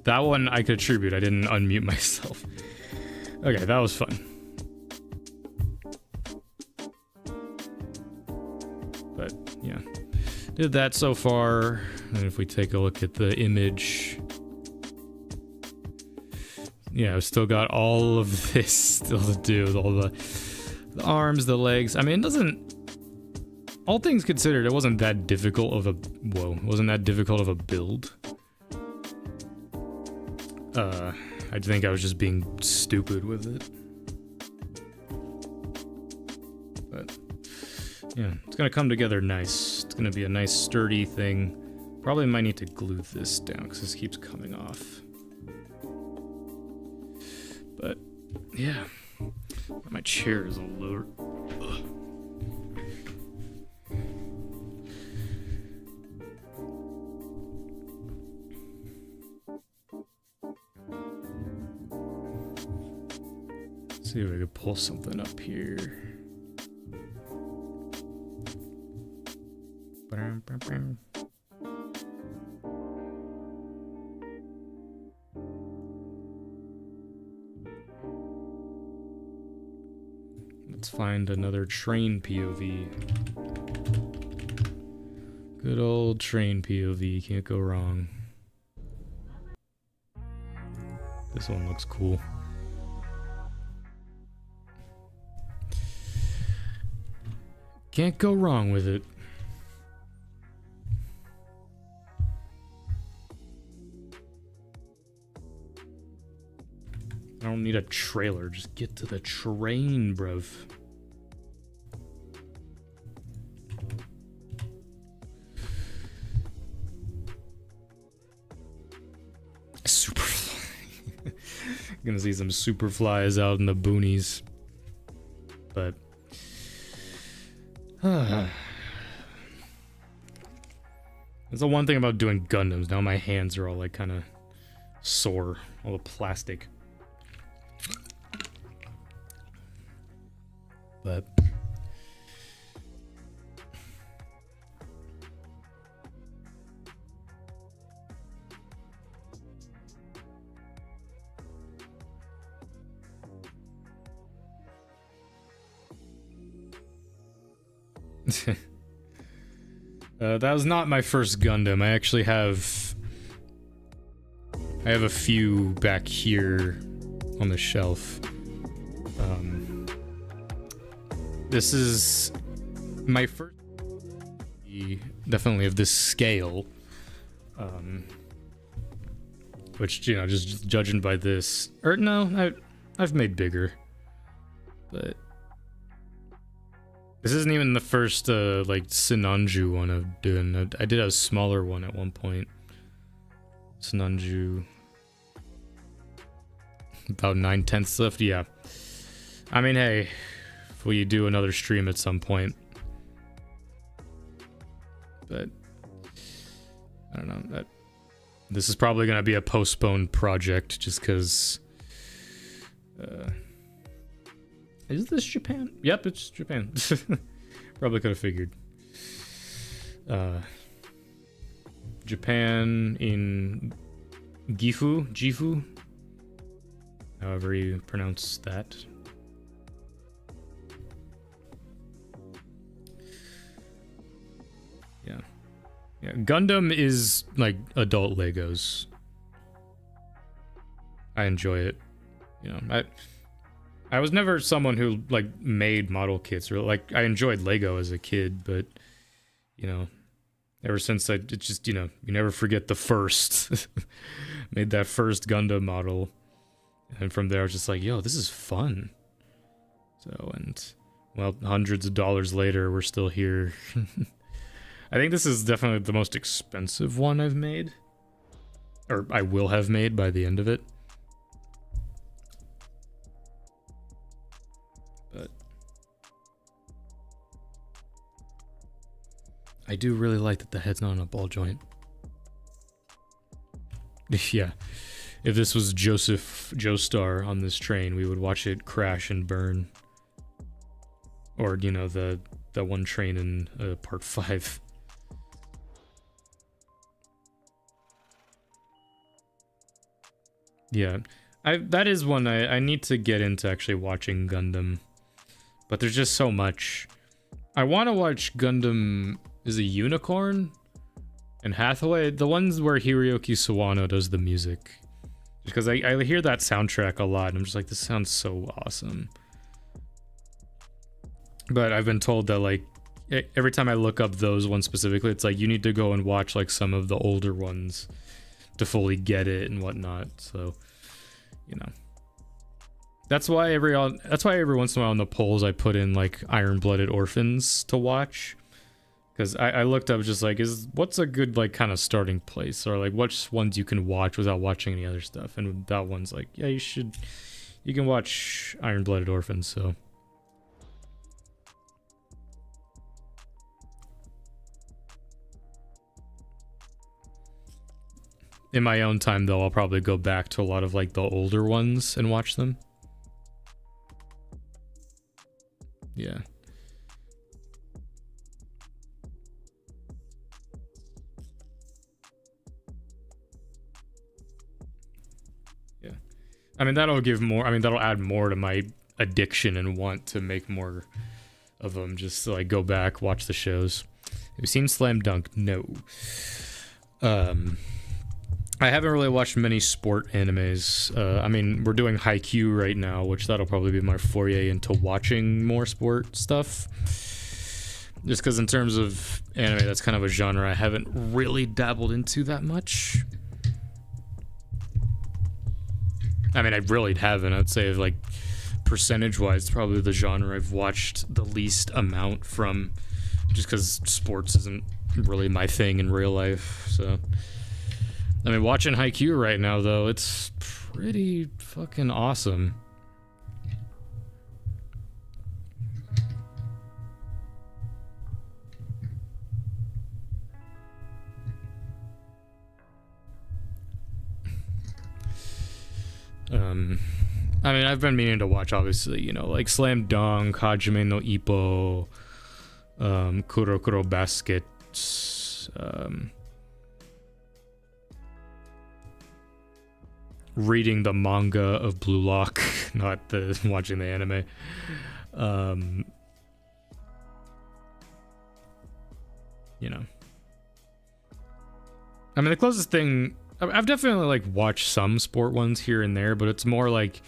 That one I could attribute. I didn't unmute myself. Okay, that was fun. But, yeah. Did that so far. And if we take a look at the image... yeah, I've still got all of this still to do. All the arms, the legs. I mean, it doesn't... all things considered, it wasn't that difficult of a... whoa. It wasn't that difficult of a build. I think I was just being stupid with it. But Yeah, it's gonna come together nice. It's gonna be a nice sturdy thing. Probably might need to glue this down because this keeps coming off. But yeah, my chair is a little. Ugh. See if I could pull something up here. Let's find another train POV. Good old train POV, can't go wrong. This one looks cool. Can't go wrong with it. I don't need a trailer, just get to the train, bruv. Superfly. Gonna see some superflies out in the boonies. But that's the one thing about doing Gundams. Now my hands are all like kind of sore, all the plastic. But that was not my first Gundam. I actually have a few back here on the shelf. This is my first, definitely of this scale. Which, you know, just judging by this, or no, I've made bigger, but this isn't even the first, like, Sinanju one I've done. I did a smaller one at one point. Sinanju. About 9/10 left, yeah. I mean, hey, if we do another stream at some point. But I don't know. This is probably going to be a postponed project just because... is this Japan? Yep, it's Japan. Probably could have figured. Japan in Gifu? However you pronounce that. Yeah, Gundam is like adult Legos. I enjoy it. You know, I was never someone who like made model kits, or like I enjoyed Lego as a kid, but you know, ever since it just, you know, you never forget the first. Made that first Gundam model, and from there I was just like, yo, this is fun. So, and well, hundreds of dollars later, we're still here. I think this is definitely the most expensive one I've made, or I will have made by the end of it. But I do really like that the head's not on a ball joint. Yeah, if this was Joseph Joestar on this train, we would watch it crash and burn. Or, you know, the one train in part 5. Yeah, that is one I need to get into, actually watching Gundam. But there's just so much. I want to watch Gundam, is it Unicorn? And Hathaway? The ones where Hiroyuki Sawano does the music. Because I hear that soundtrack a lot, and I'm just like, this sounds so awesome. But I've been told that, like, every time I look up those ones specifically, it's like, you need to go and watch, like, some of the older ones to fully get it and whatnot. So, you know, That's why every once in a while on the polls I put in like Iron-Blooded Orphans to watch. Because I looked up just like, what's a good like kind of starting place, or like which ones you can watch without watching any other stuff, and that one's like, yeah, you can watch Iron-Blooded Orphans. So in my own time though, I'll probably go back to a lot of like the older ones and watch them. Yeah. I mean, that'll give more. I mean, that'll add more to my addiction and want to make more of them. Just to, like, go back, watch the shows. Have you seen Slam Dunk? No. I haven't really watched many sport animes. I mean, we're doing Haikyuu right now, which that'll probably be my foray into watching more sport stuff. Just because in terms of anime, that's kind of a genre I haven't really dabbled into that much. I mean, I really haven't. I'd say, like, percentage-wise, it's probably the genre I've watched the least amount from, just because sports isn't really my thing in real life, so. I mean, watching Haikyuu right now, though, it's pretty fucking awesome. I mean, I've been meaning to watch, obviously, you know, like Slam Dunk, Hajime no Ippo, Kuro Kuro Basket, reading the manga of Blue Lock, not watching the anime. You know. I mean, the closest thing... I've definitely, like, watched some sport ones here and there, but it's more like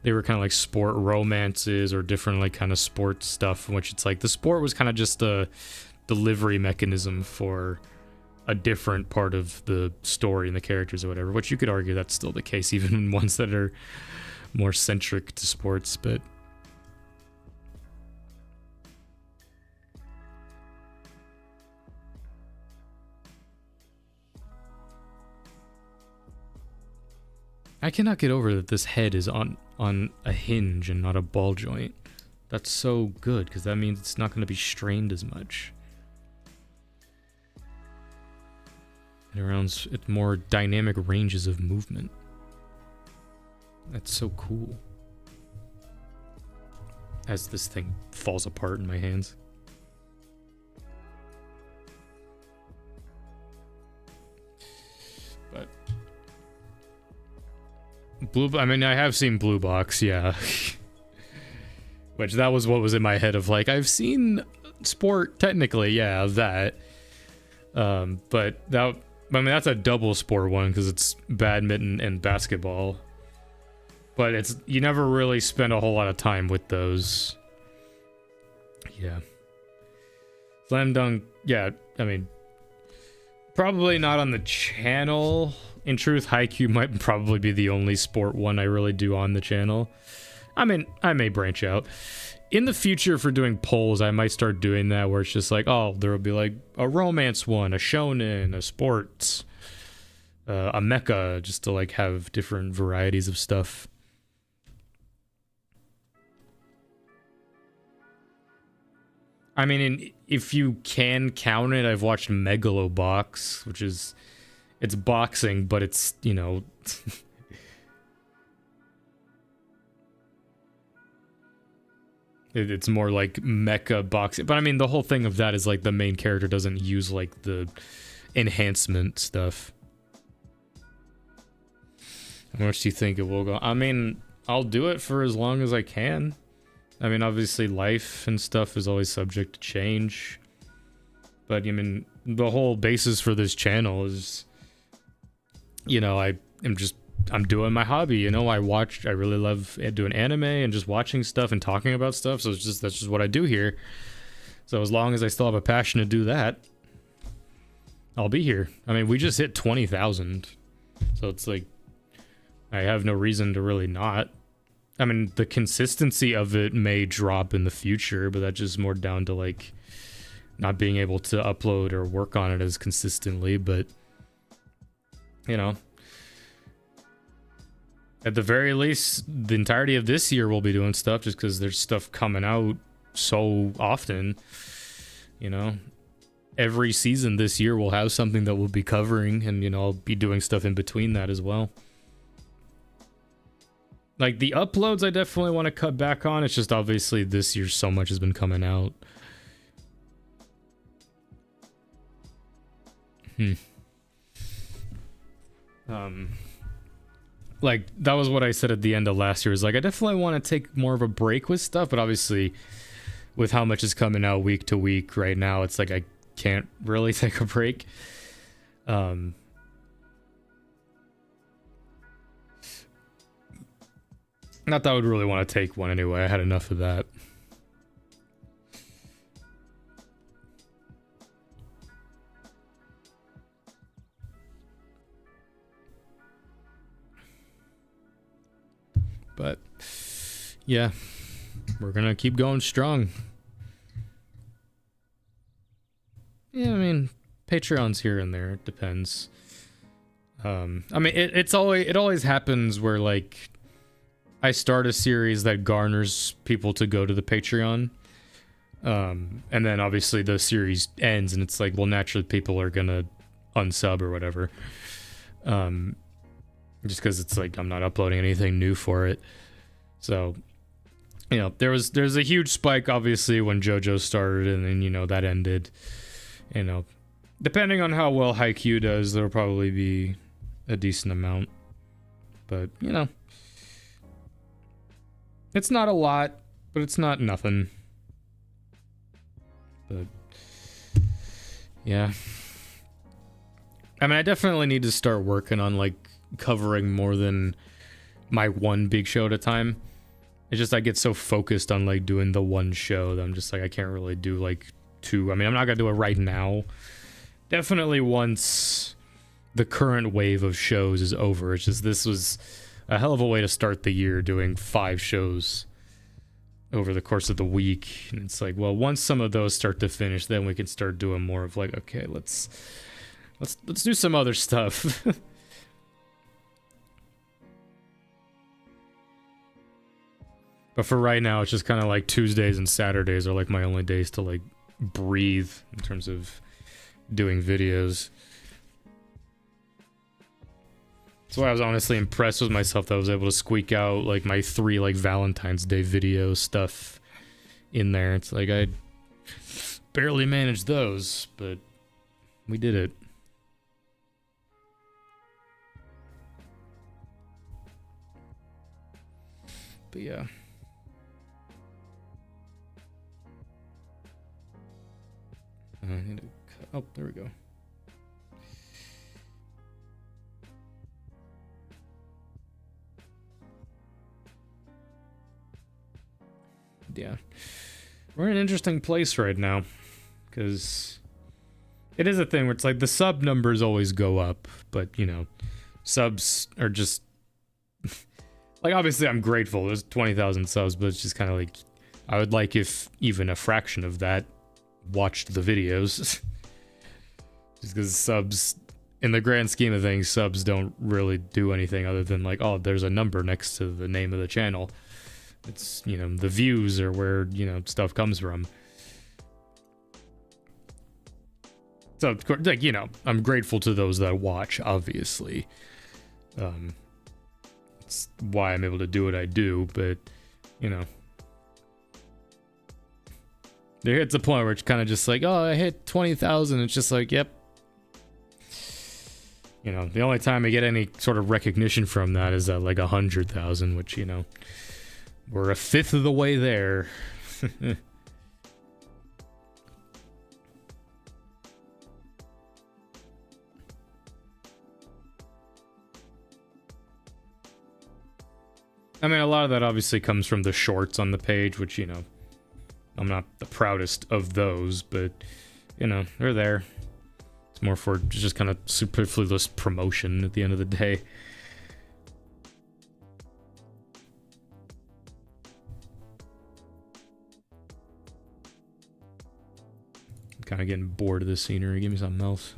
they were kind of like sport romances or different, like, kind of sports stuff, in which it's like the sport was kind of just a delivery mechanism for a different part of the story and the characters or whatever, which you could argue that's still the case, even in ones that are more centric to sports, but... I cannot get over that this head is on a hinge and not a ball joint. That's so good, because that means it's not going to be strained as much. It allows it more dynamic ranges of movement. That's so cool. As this thing falls apart in my hands. But... I mean, I have seen Blue Box, yeah. Which, that was what was in my head of, like, I've seen sport, technically, yeah, that. But that, I mean, that's a double sport one, because it's badminton and basketball. But it's, you never really spend a whole lot of time with those. Yeah. Slam Dunk, yeah, I mean, probably not on the channel. In truth, Haikyuu might probably be the only sport one I really do on the channel. I mean, I may branch out. In the future, for doing polls, I might start doing that, where it's just like, oh, there will be like a romance one, a shonen, a sports, a mecha, just to like have different varieties of stuff. I mean, if you can count it, I've watched Megalobox, which is... It's boxing, but it's, you know... it's more like mecha boxing. But I mean, the whole thing of that is, like, the main character doesn't use, like, the enhancement stuff. How much do you think it will go? I mean, I'll do it for as long as I can. I mean, obviously, life and stuff is always subject to change. But, I mean, the whole basis for this channel is... You know, I'm doing my hobby, you know, I really love doing anime and just watching stuff and talking about stuff, so that's just what I do here. So as long as I still have a passion to do that, I'll be here. I mean, we just hit 20,000, so it's like, I have no reason to really not. I mean, the consistency of it may drop in the future, but that's just more down to like not being able to upload or work on it as consistently. But you know, at the very least, the entirety of this year we'll be doing stuff just because there's stuff coming out so often. You know, every season this year we'll have something that we'll be covering, and you know, I'll be doing stuff in between that as well. Like, the uploads I definitely want to cut back on. It's just obviously this year so much has been coming out. Like, that was what I said at the end of last year. Is like, I definitely want to take more of a break with stuff, but obviously with how much is coming out week to week right now, it's like I can't really take a break. Not that I would really want to take one anyway. I had enough of that. But yeah, we're gonna keep going strong. Yeah, I mean, Patreon's here and there. It depends. I mean, it always happens where like I start a series that garners people to go to the Patreon. And then obviously the series ends and it's like, well, naturally people are gonna unsub or whatever. Just because it's like I'm not uploading anything new for it. So, you know, there's a huge spike obviously when JoJo started, and then, you know, that ended. You know, depending on how well Haikyuu does, there'll probably be a decent amount. But, you know, it's not a lot, but it's not nothing. But yeah, I mean, I definitely need to start working on like covering more than my one big show at a time. It's just I get so focused on like doing the one show that I'm just like, I can't really do like two. I mean, I'm not gonna do it right now. Definitely once the current wave of shows is over. It's just, this was a hell of a way to start the year, doing 5 shows over the course of the week. And it's like, well, once some of those start to finish, then we can start doing more of like, okay, let's do some other stuff. But for right now, it's just kind of like Tuesdays and Saturdays are like my only days to like breathe in terms of doing videos. That's why I was honestly impressed with myself that I was able to squeak out like my 3 like Valentine's Day video stuff in there. It's like I barely managed those, but we did it. But yeah. I need to cut. Oh, there we go. Yeah. We're in an interesting place right now, because it is a thing where it's like the sub numbers always go up, but, you know, subs are just... like, obviously I'm grateful. There's 20,000 subs, but it's just kind of like, I would like if even a fraction of that watched the videos. Just because subs, in the grand scheme of things, subs don't really do anything other than like, oh, there's a number next to the name of the channel. It's, you know, the views are where, you know, stuff comes from. So, of course, like, you know, I'm grateful to those that watch, obviously. It's why I'm able to do what I do, but, you know, there hits a point where it's kind of just like, oh, I hit 20,000. It's just like, yep. You know, the only time I get any sort of recognition from that is at like 100,000, which, you know, we're a fifth of the way there. I mean, a lot of that obviously comes from the shorts on the page, which, you know, I'm not the proudest of those, but, you know, they're there. It's more for just kind of superfluous promotion at the end of the day. kind of getting bored of this scenery. Give me something else.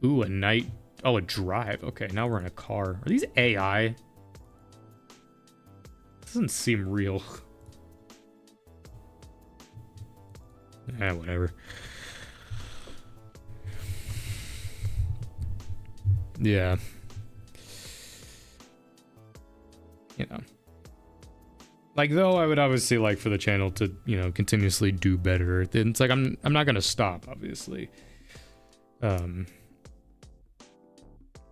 Ooh, a night. Oh, a drive. Okay, now we're in a car. Are these AI? Doesn't seem real. Whatever. Yeah. You know. Like, though, I would obviously like for the channel to, you know, continuously do better. It's like, I'm not gonna stop, obviously.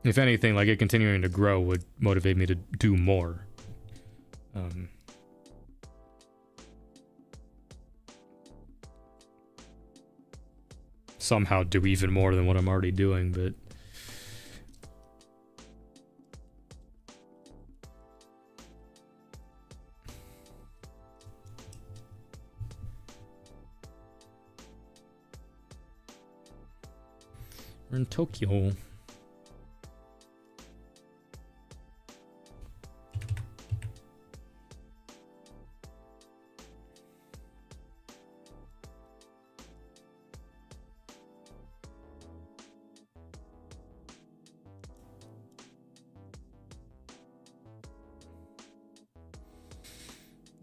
If anything, like, it continuing to grow would motivate me to do more. Somehow do even more than what I'm already doing, but... We're in Tokyo.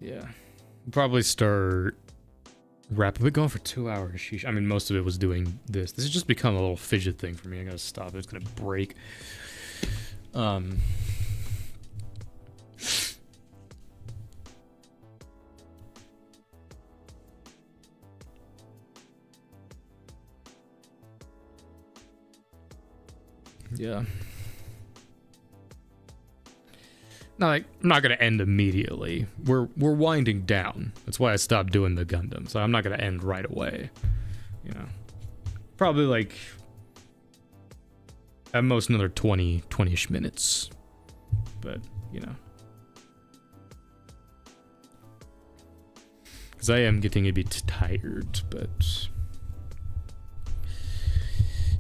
Yeah. Probably start rapidly going for 2 hours. Sheesh. I mean, most of it was doing this. This has just become a little fidget thing for me. I gotta stop it. It's gonna break. Yeah. No, like, I'm not gonna end immediately. We're winding down. That's why I stopped doing the Gundam. So I'm not gonna end right away. You know, probably like at most another 20-ish minutes. But you know, because I am getting a bit tired. But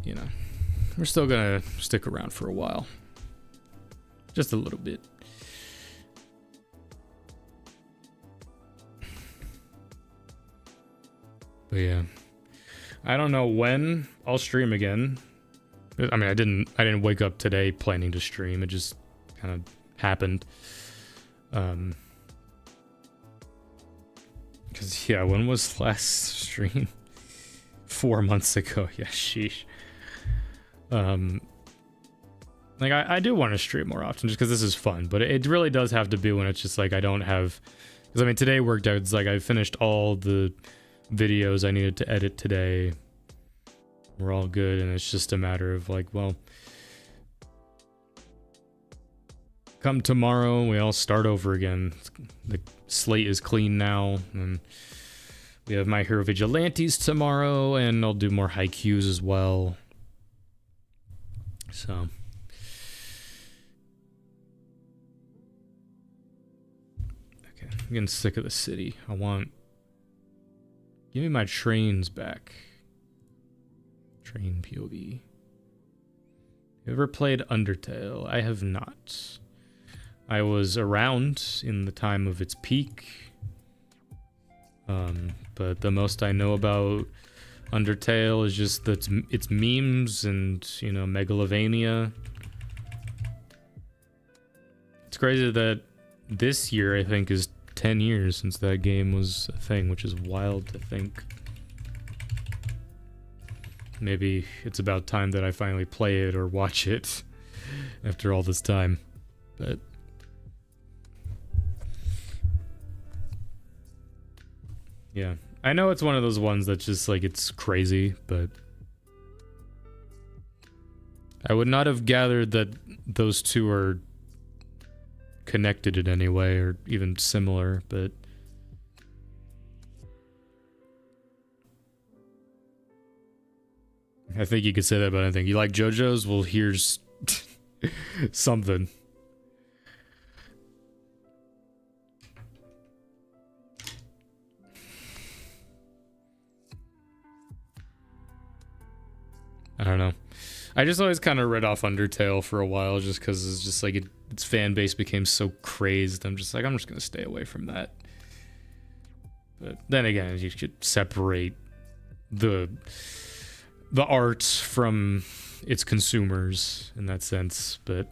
you know, we're still gonna stick around for a while, just a little bit. But yeah, I don't know when I'll stream again. I mean, I didn't wake up today planning to stream. It just kind of happened. Because yeah, when was last stream? 4 months ago. Yeah, sheesh. Like I do want to stream more often just because this is fun, but it really does have to be when it's just like I don't have. Because I mean, today worked out. It's like I finished all the videos I needed to edit today. We're all good, and it's just a matter of like, well, come tomorrow, we all start over again. The slate is clean now, and we have My Hero Vigilantes tomorrow, and I'll do more haikus as well. So okay, I'm getting sick of the city. Give me my trains back. Train POV. You ever played Undertale? I have not. I was around in the time of its peak. But the most I know about Undertale is just that it's memes and, you know, Megalovania. It's crazy that this year, I think, is 10 years since that game was a thing, which is wild to think. Maybe it's about time that I finally play it or watch it after all this time. But yeah, I know it's one of those ones that's just like, it's crazy, but I would not have gathered that those two are connected in any way or even similar, but I think you could say that about anything. You like JoJo's? Well, here's something. I don't know. I just always kind of read off Undertale for a while just because it's just like its fan base became so crazed. I'm just like, I'm just going to stay away from that. But then again, you should separate the art from its consumers in that sense, but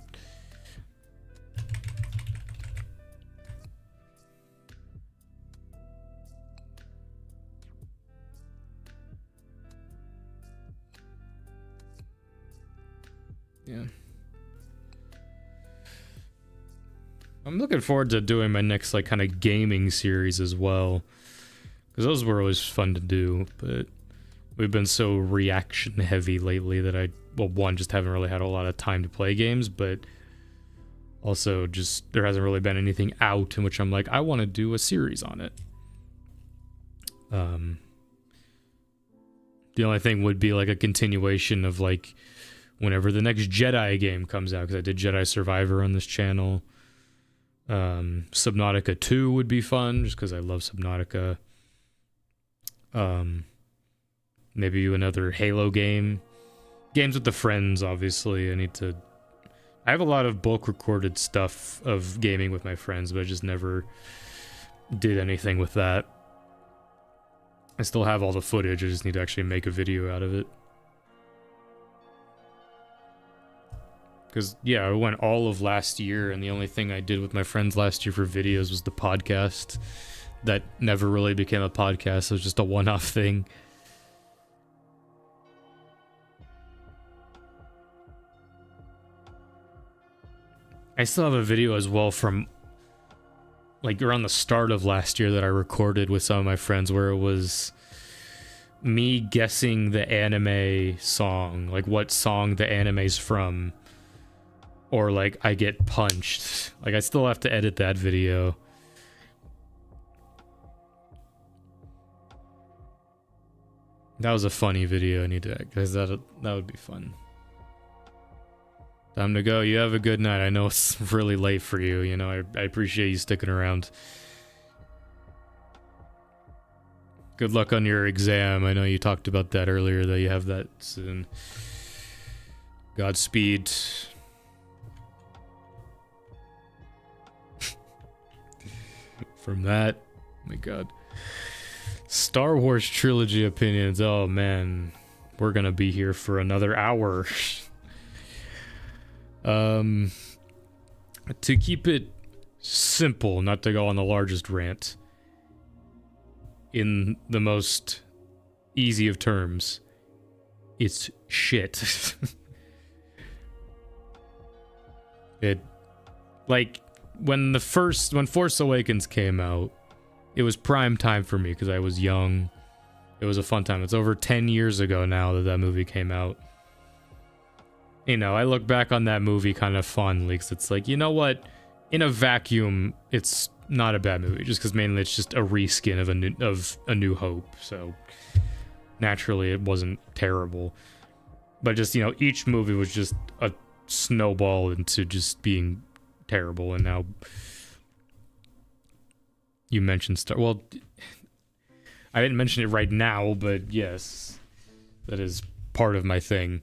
yeah. I'm looking forward to doing my next like kind of gaming series as well, because those were always fun to do, but we've been so reaction heavy lately that one, just haven't really had a lot of time to play games, but also just there hasn't really been anything out in which I'm like, I want to do a series on it. The only thing would be like a continuation of like whenever the next Jedi game comes out, because I did Jedi Survivor on this channel. Subnautica 2 would be fun, just because I love Subnautica. Maybe another Halo game. Games with the friends, obviously. I have a lot of bulk recorded stuff of gaming with my friends, but I just never did anything with that. I still have all the footage, I just need to actually make a video out of it. Because, yeah, I went all of last year, and the only thing I did with my friends last year for videos was the podcast. That never really became a podcast, it was just a one-off thing. I still have a video as well from, like, around the start of last year that I recorded with some of my friends, where it was me guessing the anime song, like what song the anime's from. Or, like, I get punched. Like, I still have to edit that video. That was a funny video. I need to, because that would be fun. Time to go. You have a good night. I know it's really late for you. You know, I appreciate you sticking around. Good luck on your exam. I know you talked about that earlier, that you have that soon. Godspeed. From that, oh my god. Star Wars trilogy opinions. Oh man, we're gonna be here for another hour. To keep it simple, not to go on the largest rant, in the most easy of terms, it's shit. Like, when Force Awakens came out, it was prime time for me because I was young. It was a fun time. It's over 10 years ago now that movie came out. You know, I look back on that movie kind of fondly because it's like, you know what? In a vacuum, it's not a bad movie, just because mainly it's just a reskin of A New Hope. So naturally, it wasn't terrible. But just, you know, each movie was just a snowball into just being terrible, and now you mentioned well, I didn't mention it right now, but yes, that is part of my thing.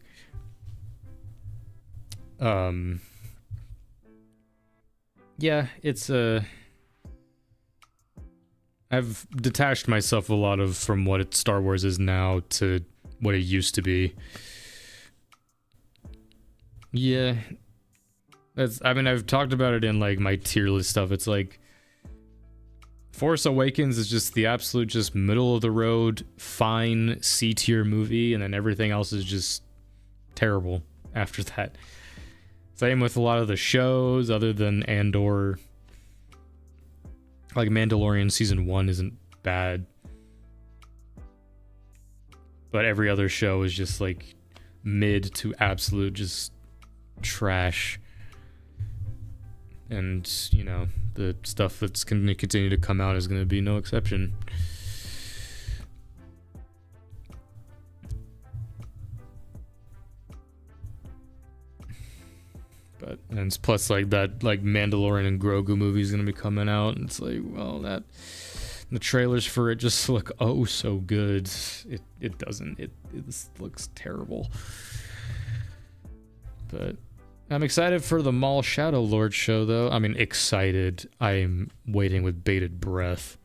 Yeah, it's I've detached myself a lot from what Star Wars is now to what it used to be. Yeah. I mean, I've talked about it in, like, my tier list stuff. It's like, Force Awakens is just the absolute, just middle-of-the-road, fine C-tier movie, and then everything else is just terrible after that. Same with a lot of the shows, other than Andor. Like, Mandalorian Season 1 isn't bad. But every other show is just, like, mid to absolute just trash. And, you know, the stuff that's going to continue to come out is going to be no exception. But, and it's plus, like, that, like, Mandalorian and Grogu movie is going to be coming out, and it's like, well, the trailers for it just look oh so good. It doesn't. It looks terrible. But I'm excited for the Maul Shadow Lord show, though. I mean, excited. I'm waiting with bated breath.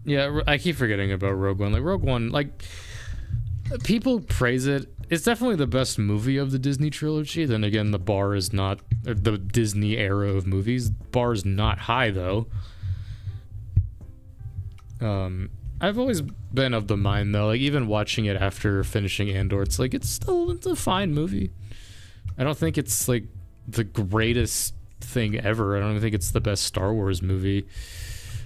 Yeah, I keep forgetting about Rogue One. Like, Rogue One, like, people praise it. It's definitely the best movie of the Disney trilogy. Then again, the bar is not, the Disney era of movies, bar is not high, though. I've always been of the mind, though, like, even watching it after finishing Andor, it's like, it's a fine movie. I don't think it's, like, the greatest thing ever. I don't think it's the best Star Wars movie.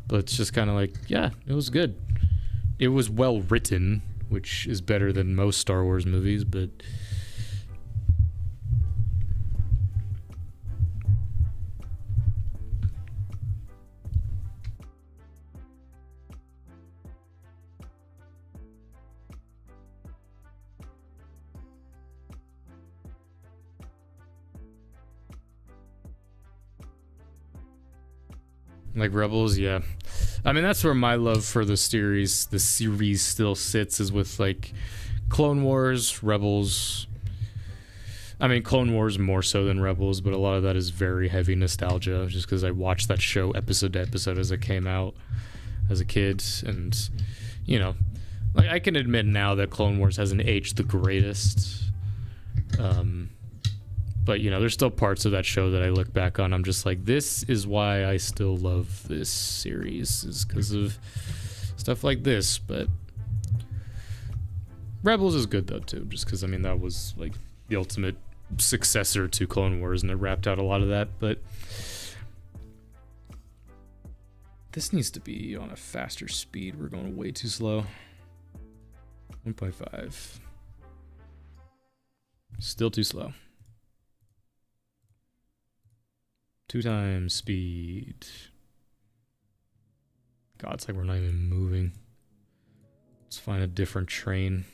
But it's just kind of like, yeah, it was good. It was well written, which is better than most Star Wars movies, but... Like Rebels, yeah. I mean, that's where my love for the series still sits, is with, like, Clone Wars, Rebels. I mean, Clone Wars more so than Rebels, but a lot of that is very heavy nostalgia, just because I watched that show episode to episode as it came out as a kid, and, you know, like, I can admit now that Clone Wars hasn't aged the greatest. But, you know, there's still parts of that show that I look back on. I'm just like, this is why I still love this series, is because of stuff like this. But Rebels is good, though, too, just because, I mean, that was, like, the ultimate successor to Clone Wars, and it wrapped out a lot of that. But this needs to be on a faster speed. We're going way too slow. 1.5. Still too slow. 2 times speed. God, it's like we're not even moving. Let's find a different train.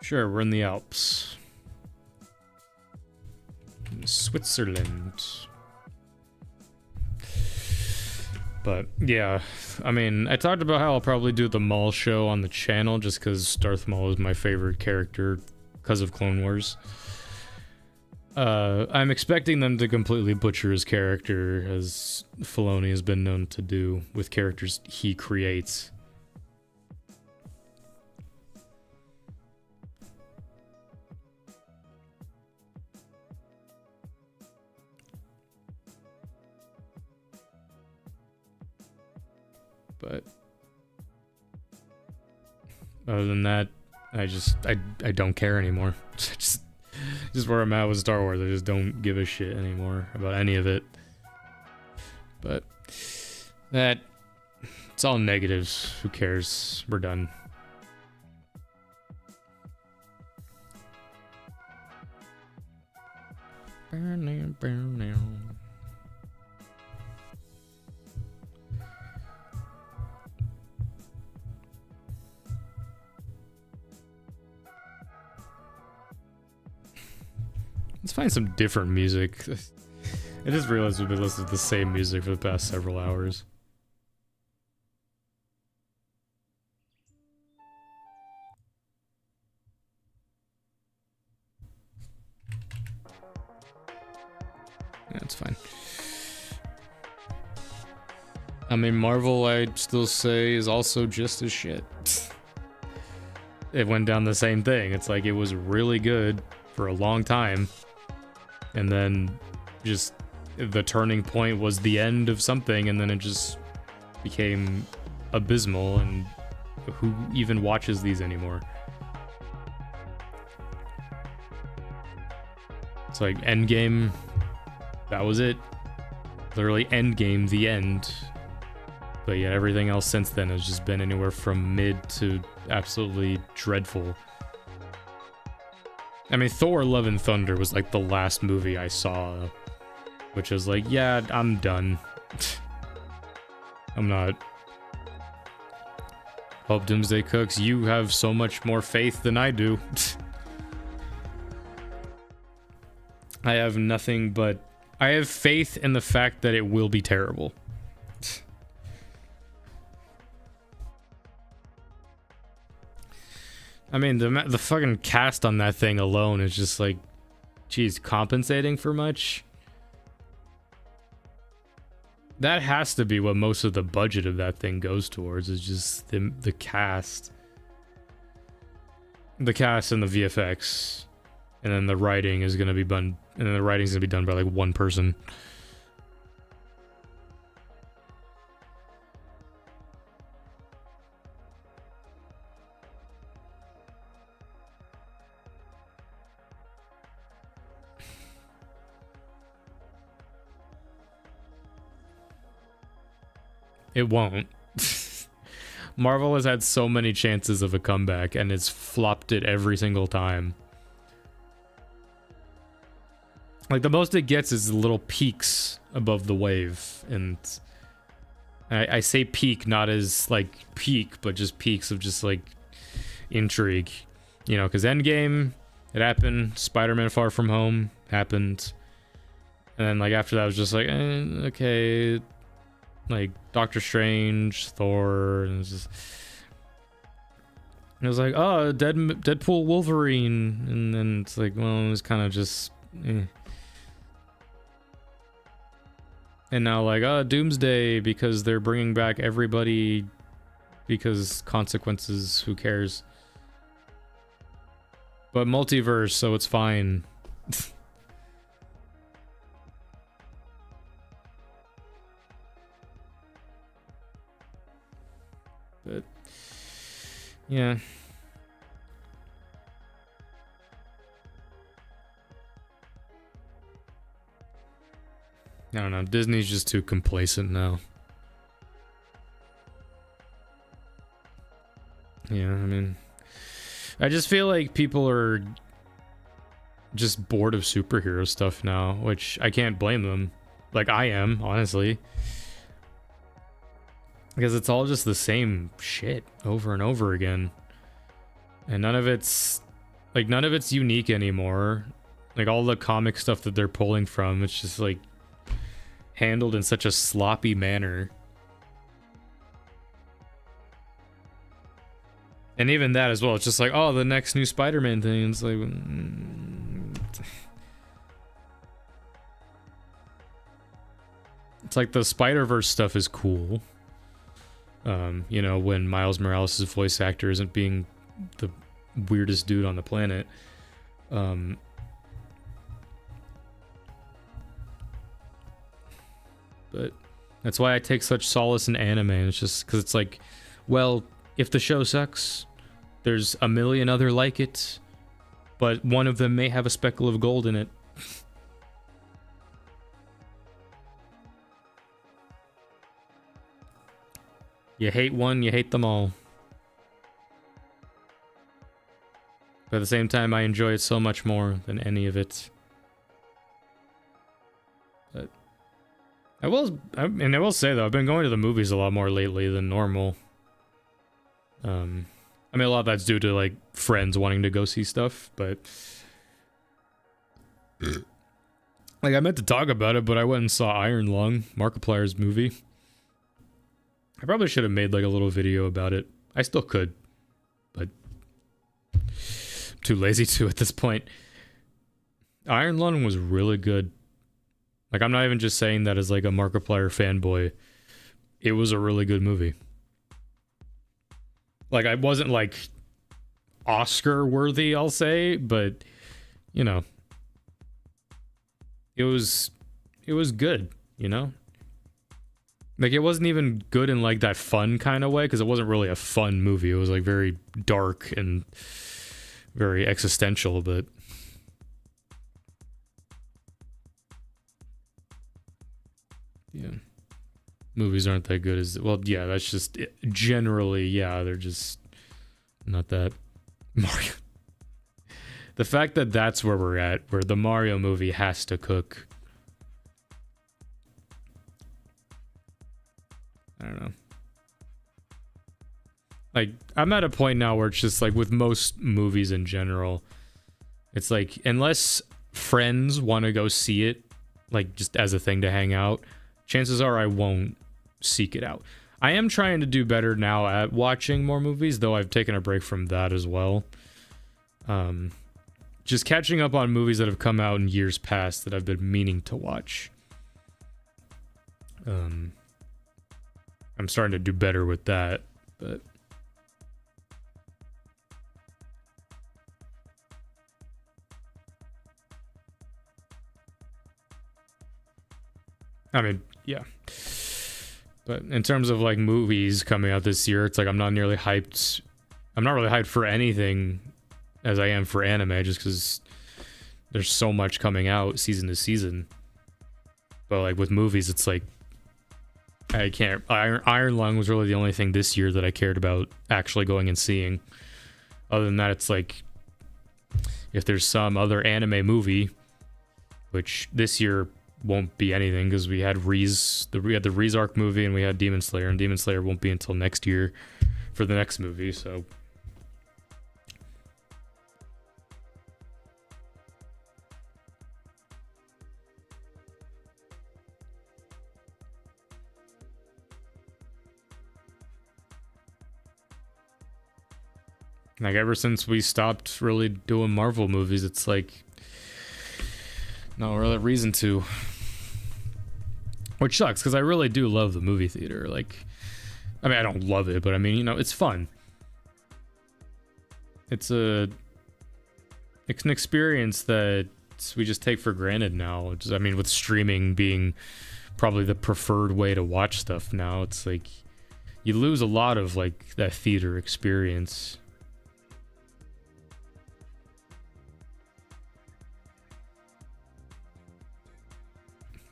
Sure, we're in the Alps. In Switzerland. But, yeah, I mean, I talked about how I'll probably do the Maul show on the channel, just because Darth Maul is my favorite character because of Clone Wars. I'm expecting them to completely butcher his character, as Filoni has been known to do with characters he creates. But other than that, I don't care anymore. just where I'm at with Star Wars. I just don't give a shit anymore about any of it. But it's all negatives. Who cares? We're done. Let's find some different music. I just realized we've been listening to the same music for the past several hours. Yeah, it's fine. I mean, Marvel, I'd still say, is also just as shit. It went down the same thing. It's like, it was really good for a long time. And then just the turning point was the end of something, and then it just became abysmal, and who even watches these anymore? It's like Endgame, that was it. Literally Endgame, the end. But yeah, everything else since then has just been anywhere from mid to absolutely dreadful. I mean, Thor: Love and Thunder was like the last movie I saw, which was like, yeah, I'm done. I'm not. Hope Doomsday Cooks, you have so much more faith than I do. I have nothing but... I have faith in the fact that it will be terrible. I mean, the fucking cast on that thing alone is just like, geez, compensating for much? That has to be what most of the budget of that thing goes towards, is just the cast. The cast and the VFX. And then the writing is gonna be done, and then the writing's gonna be done by like one person. It won't. Marvel has had so many chances of a comeback, and it's flopped it every single time. Like, the most it gets is little peaks above the wave, and I say peak not as, like, peak, but just peaks of just, like, intrigue. You know, because Endgame, it happened. Spider-Man Far From Home happened. And then, like, after that, it was just like, okay... Like Doctor Strange, Thor, and it was like, oh, Deadpool, Wolverine, and then it's like, well, it was kind of just, eh. And now like, oh, Doomsday, because they're bringing back everybody, because consequences, who cares? But multiverse, so it's fine. But yeah, I don't know. Disney's just too complacent now. Yeah, I mean, I just feel like people are just bored of superhero stuff now, which I can't blame them. Like, I am, honestly. Because it's all just the same shit over and over again. And none of it's unique anymore. Like, all the comic stuff that they're pulling from, it's just like handled in such a sloppy manner. And even that as well, it's just like, oh, the next new Spider-Man thing. It's like... It's like the Spider-Verse stuff is cool. You know, when Miles Morales' voice actor isn't being the weirdest dude on the planet. But that's why I take such solace in anime. It's just because it's like, well, if the show sucks, there's a million other like it, but one of them may have a speckle of gold in it. You hate one, you hate them all. But at the same time, I enjoy it so much more than any of it. But I will say though, I've been going to the movies a lot more lately than normal. I mean, a lot of that's due to like friends wanting to go see stuff, but like I meant to talk about it, but I went and saw Iron Lung, Markiplier's movie. I probably should have made like a little video about it. I still could, but I'm too lazy to at this point. Iron Lung was really good. Like, I'm not even just saying that as like a Markiplier fanboy. It was a really good movie. Like, I wasn't like Oscar worthy, I'll say, but you know, it was good, you know? Like, it wasn't even good in, like, that fun kind of way, because it wasn't really a fun movie. It was, like, very dark and very existential, but... yeah. Movies aren't that good as... well, yeah, that's just... generally, yeah, they're just not that... Mario... the fact that that's where we're at, where the Mario movie has to cook... I don't know. Like, I'm at a point now where it's just like with most movies in general, it's like, unless friends want to go see it, like just as a thing to hang out, chances are I won't seek it out. I am trying to do better now at watching more movies, though I've taken a break from that as well. Just catching up on movies that have come out in years past that I've been meaning to watch. I'm starting to do better with that, but I mean, yeah. But in terms of like movies coming out this year, it's like I'm not really hyped for anything as I am for anime, just because there's so much coming out season to season. But like with movies, it's like I can't. Iron Lung was really the only thing this year that I cared about actually going and seeing. Other than that, it's like if there's some other anime movie, which this year won't be anything because we had the Reese Arc movie and we had Demon Slayer, and Demon Slayer won't be until next year for the next movie. So like ever since we stopped really doing Marvel movies, it's like no really reason to. Which sucks, because I really do love the movie theater. Like, I mean, I don't love it, but I mean, you know, it's fun. It's an experience that we just take for granted now. I mean, with streaming being probably the preferred way to watch stuff now, it's like you lose a lot of like that theater experience.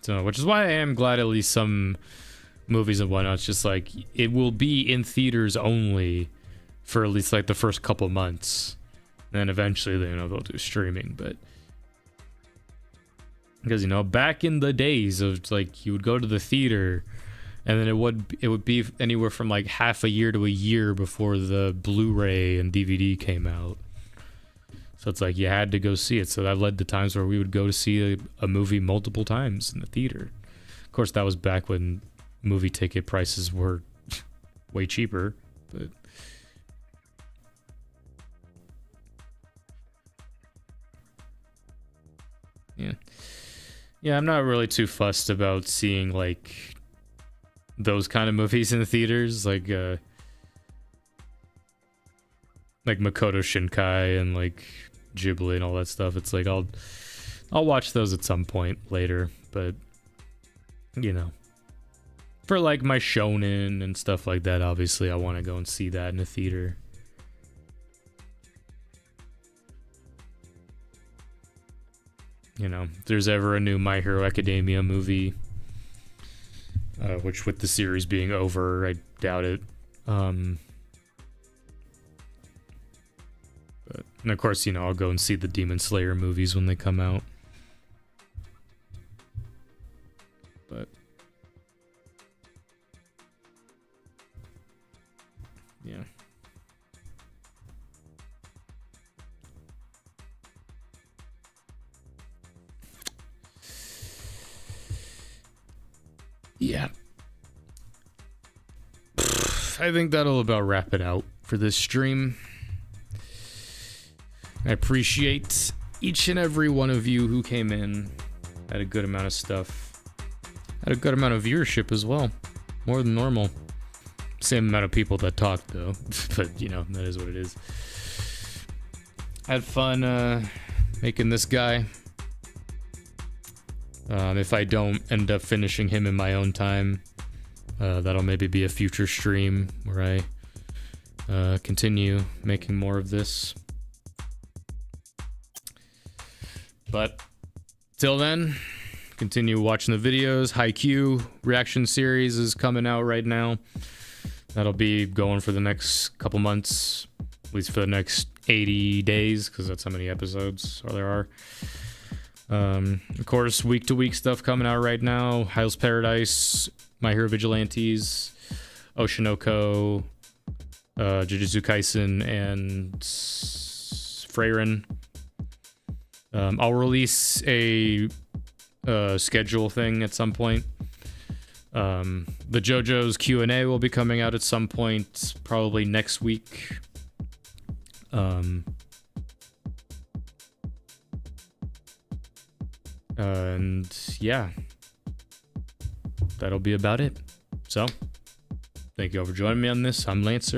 So, which is why I am glad at least some movies and whatnot, it's just like it will be in theaters only for at least like the first couple months, and then eventually they'll do streaming. But because back in the days of like you would go to the theater and then it would be anywhere from like half a year to a year before the Blu-ray and DVD came out. So it's like you had to go see it. So that led to times where we would go to see a movie multiple times in the theater. Of course, that was back when movie ticket prices were way cheaper. But yeah, I'm not really too fussed about seeing like those kind of movies in the theaters, like Makoto Shinkai and like Ghibli and all that stuff. It's like I'll watch those at some point later, but for like my shonen and stuff like that, obviously I want to go and see that in a theater. If there's ever a new My Hero Academia movie, which with the series being over, I doubt it. And of course, I'll go and see the Demon Slayer movies when they come out. But yeah. Yeah. I think that'll about wrap it out for this stream. I appreciate each and every one of you who came in. Had a good amount of stuff. Had a good amount of viewership as well. More than normal. Same amount of people that talked though. But that is what it is. Had fun making this guy. If I don't end up finishing him in my own time, that'll maybe be a future stream where I continue making more of this. But till then, continue watching the videos. Haikyuu reaction series is coming out right now. That'll be going for the next couple months, at least for the next 80 days, because that's how many episodes there are. Of course, week-to-week stuff coming out right now. Hell's Paradise, My Hero Vigilantes, Oshinoko, Jujutsu Kaisen, and Freyren. I'll release a schedule thing at some point. The JoJo's Q&A will be coming out at some point, probably next week. And yeah, that'll be about it. So, thank you all for joining me on this. I'm Lancer.